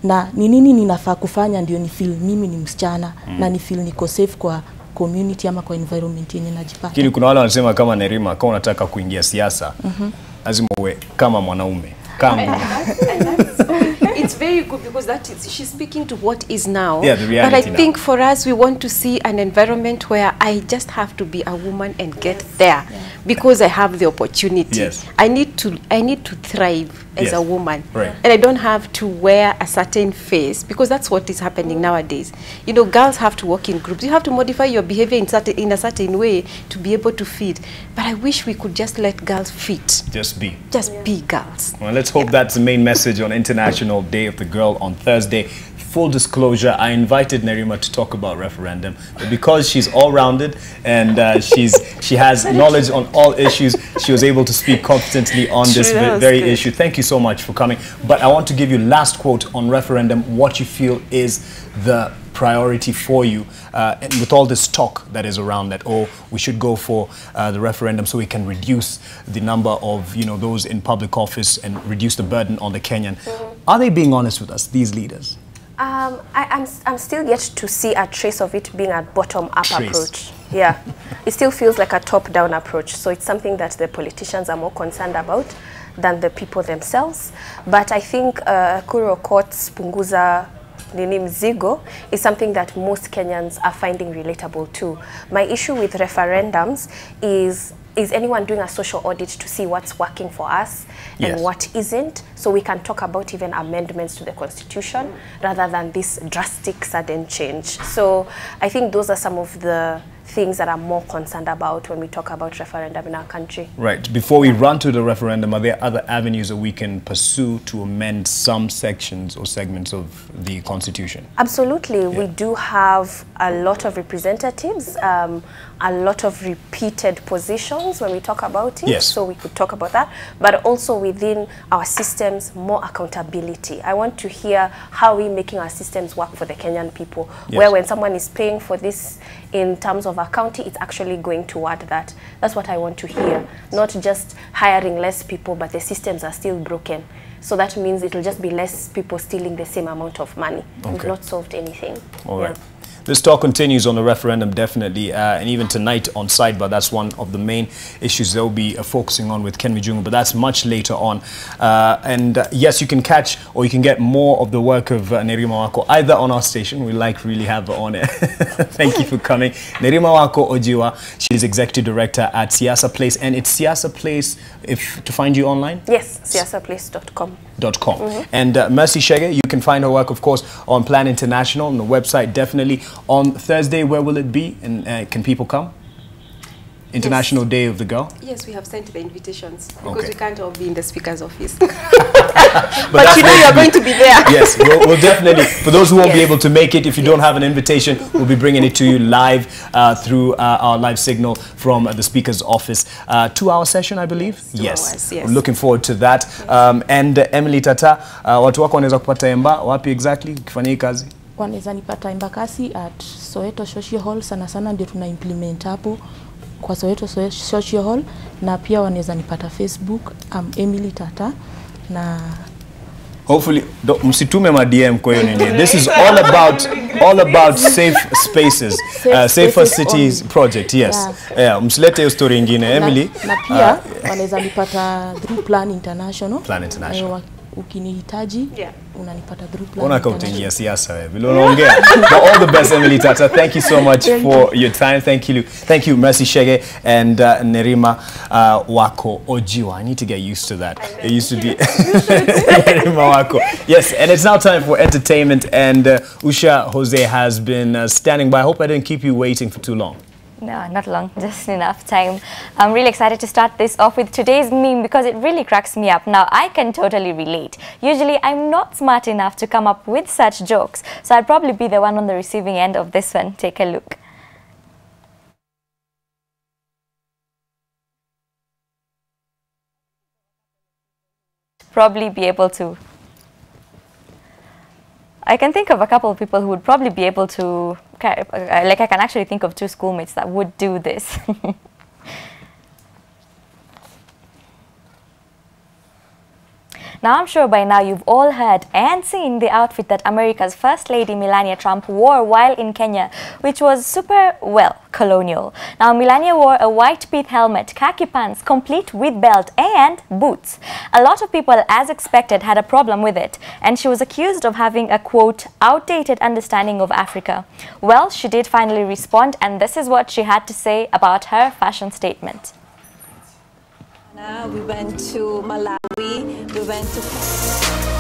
na ni nini ninafaa kufanya ndio ni feel mimi ni msichana na ni feel niko safe kwa community ama kwa environment yenye najipata. Lakini kuna wale wanasema kama Nerima, kama unataka kuingia siasa, lazima uwe kama mwanaume. It's very good because she's speaking to what is now. Yeah, the reality but I think for us, we want to see an environment where I just have to be a woman and get there because I have the opportunity. Yes. I need to thrive as a woman, right. and I don't have to wear a certain face because that's what is happening nowadays. You know, girls have to work in groups. You have to modify your behavior in a certain way to be able to fit. But I wish we could just let girls fit. Just be girls. Well, let's hope that's the main message on International Day of the Girl on Thursday. Full disclosure, I invited Nerima to talk about referendum, but because she's all-rounded and she has knowledge on all issues, she was able to speak competently on this very issue. Thank you so much for coming. But I want to give you last quote on referendum, what you feel is the priority for you, and with all this talk that is around that, oh, we should go for the referendum so we can reduce the number of, you know, those in public office and reduce the burden on the Kenyan. Are they being honest with us, these leaders? I'm still yet to see a trace of it being a bottom-up approach. Yeah, it still feels like a top-down approach. So it's something that the politicians are more concerned about than the people themselves. But I think Kuro Court's Punguza Nini Mzigo is something that most Kenyans are finding relatable too. My issue with referendums is anyone doing a social audit to see what's working for us and what isn't, so we can talk about even amendments to the constitution rather than this drastic sudden change. So I think those are some of the things that I'm more concerned about when we talk about referendum in our country. Right. Before we run to the referendum, are there other avenues that we can pursue to amend some sections or segments of the Constitution? Absolutely. We do have a lot of representatives, a lot of repeated positions when we talk about it. So we could talk about that. But also within our systems, more accountability. I want to hear how we're making our systems work for the Kenyan people. Where when someone is paying for this in terms of a county, it's actually going toward that. That's what I want to hear. Not just hiring less people, but the systems are still broken. So that means it'll just be less people stealing the same amount of money. We've not solved anything. All right. This talk continues on the referendum, definitely, and even tonight on Sidebar, that's one of the main issues they'll be focusing on with Ken Mijungu, but that's much later on. Yes, you can catch or you can get more of the work of Nerima Wako either on our station. We really have her on it. Thank you for coming. Nerima Wako Ojiwa, she's Executive Director at Siasa Place, and it's Siasa Place to find you online? Yes, siasaplace.com. And Mercy Shege, you can find her work, of course, on Plan International, on the website, definitely. On Thursday, where will it be? And can people come? International Day of the Girl? Yes, we have sent the invitations because we can't all be in the speaker's office. but you know you're going to be there. Yes, we'll definitely, for those who won't be able to make it, if you don't have an invitation, we'll be bringing it to you live through our live signal from the speaker's office. 2-hour session, I believe? Yes. We're looking forward to that. And Emily Tata, watu wako wanaweza kupata Emba, wapi exactly, kifanya hii kazi? Wanaweza nipata Embakasi at Soweto Social Hall, sana ndio tuna implement hapo kwa Soweto Social Hall, na pia wanaweza nipata Facebook, Emily Tata, na hopefully msitume ma DM kwa hiyo nini. This is all about safe spaces, safer cities project. Msilete hiyo story nyingine Emily. Na pia wanaweza nipata through Plan International. Ukinihitaji unanipata through Plan. Ona kautengia siasa wewe. Vile unaongea. All the best Emily Tata. Thank you so much for your time. Thank you Mercy Shege and Nerima Wako Ojiwa. I need to get used to that. It used to be Nerima Wako. Yes, and it's now time for entertainment, and Usha Jose has been standing by. I hope I didn't keep you waiting for too long. No, not long, just enough time. I'm really excited to start this off with today's meme because it really cracks me up. Now, I can totally relate. Usually, I'm not smart enough to come up with such jokes, so I'd probably be the one on the receiving end of this one. Take a look. Probably be able to. I can think of a couple of people who would probably be able to, like I can actually think of 2 schoolmates that would do this. Now, I'm sure by now you've all heard and seen the outfit that America's First Lady Melania Trump wore while in Kenya, which was super, well, colonial. Now, Melania wore a white pith helmet, khaki pants, complete with belt and boots. A lot of people, as expected, had a problem with it, and she was accused of having a, quote, outdated understanding of Africa. Well, she did finally respond, and this is what she had to say about her fashion statement. We went to Malawi, we went to...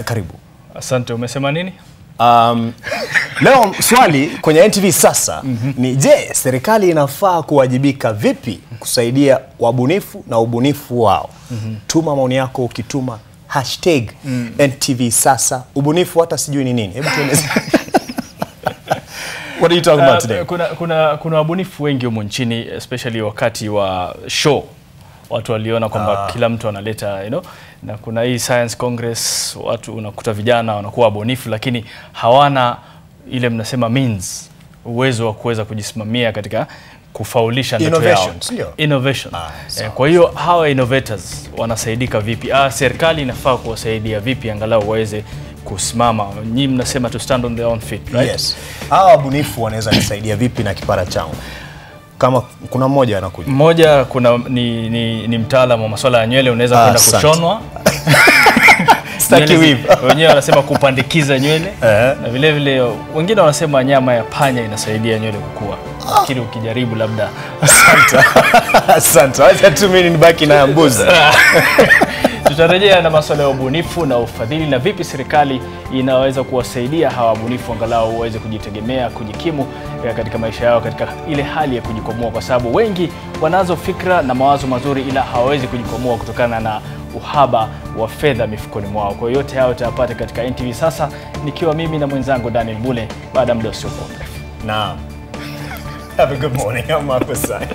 Karibu. Asante, umesema nini? Leo swali kwenye NTV sasa ni je, serikali inafaa kuwajibika vipi kusaidia wabunifu na ubunifu wao? Tuma maoni yako ukituma #NTV sasa. Ubunifu hata sijui ni nini. Hebu tueleze. What are you talking about today? Kuna wabunifu wengi humu nchini, especially wakati wa show. Watu waliona kwamba kila mtu analeta, na kuna hii Science Congress, watu unakuta vijana wanakuwa wabunifu lakini hawana ile mnasema means, uwezo wa kuweza kujisimamia katika kufaulisha ndoto yao. Innovation. Kwa hiyo hawa innovators wanasaidika vipi? Serikali inafaa kuwasaidia vipi angalau waweze kusimama? Nyinyi mnasema to stand on their own feet, right? Yes. Hawa wabunifu wanaweza kusaidia vipi na kipara chao? Kama kuna mmoja anakuja. Mmoja kuna ni mtaalamu wa masuala ya nywele, unaweza kwenda kushonwa. Staki weave. Wenyewe wanasema kupandikiza nywele. Na vile vile wengine wanasema nyama ya panya inasaidia nywele kukua. Lakini ukijaribu labda. Asante. Wacha tu mimi nibaki na mbuzi. Tutarejea na masuala ya ubunifu na ufadhili na vipi serikali inaweza kuwasaidia hawa wabunifu angalau waweze kujitegemea, kujikimu katika maisha yao katika ile hali ya kujikomboa, kwa sababu wengi wanazo fikra na mawazo mazuri ila hawawezi kujikomboa kutokana na uhaba wa fedha mifukoni mwao. Kwa hiyo yote hayo tutapata katika NTV sasa, nikiwa mimi na mwenzangu Daniel Bule baada ya muda usio mrefu. Naam. Have a good morning. I'm Mark Masai.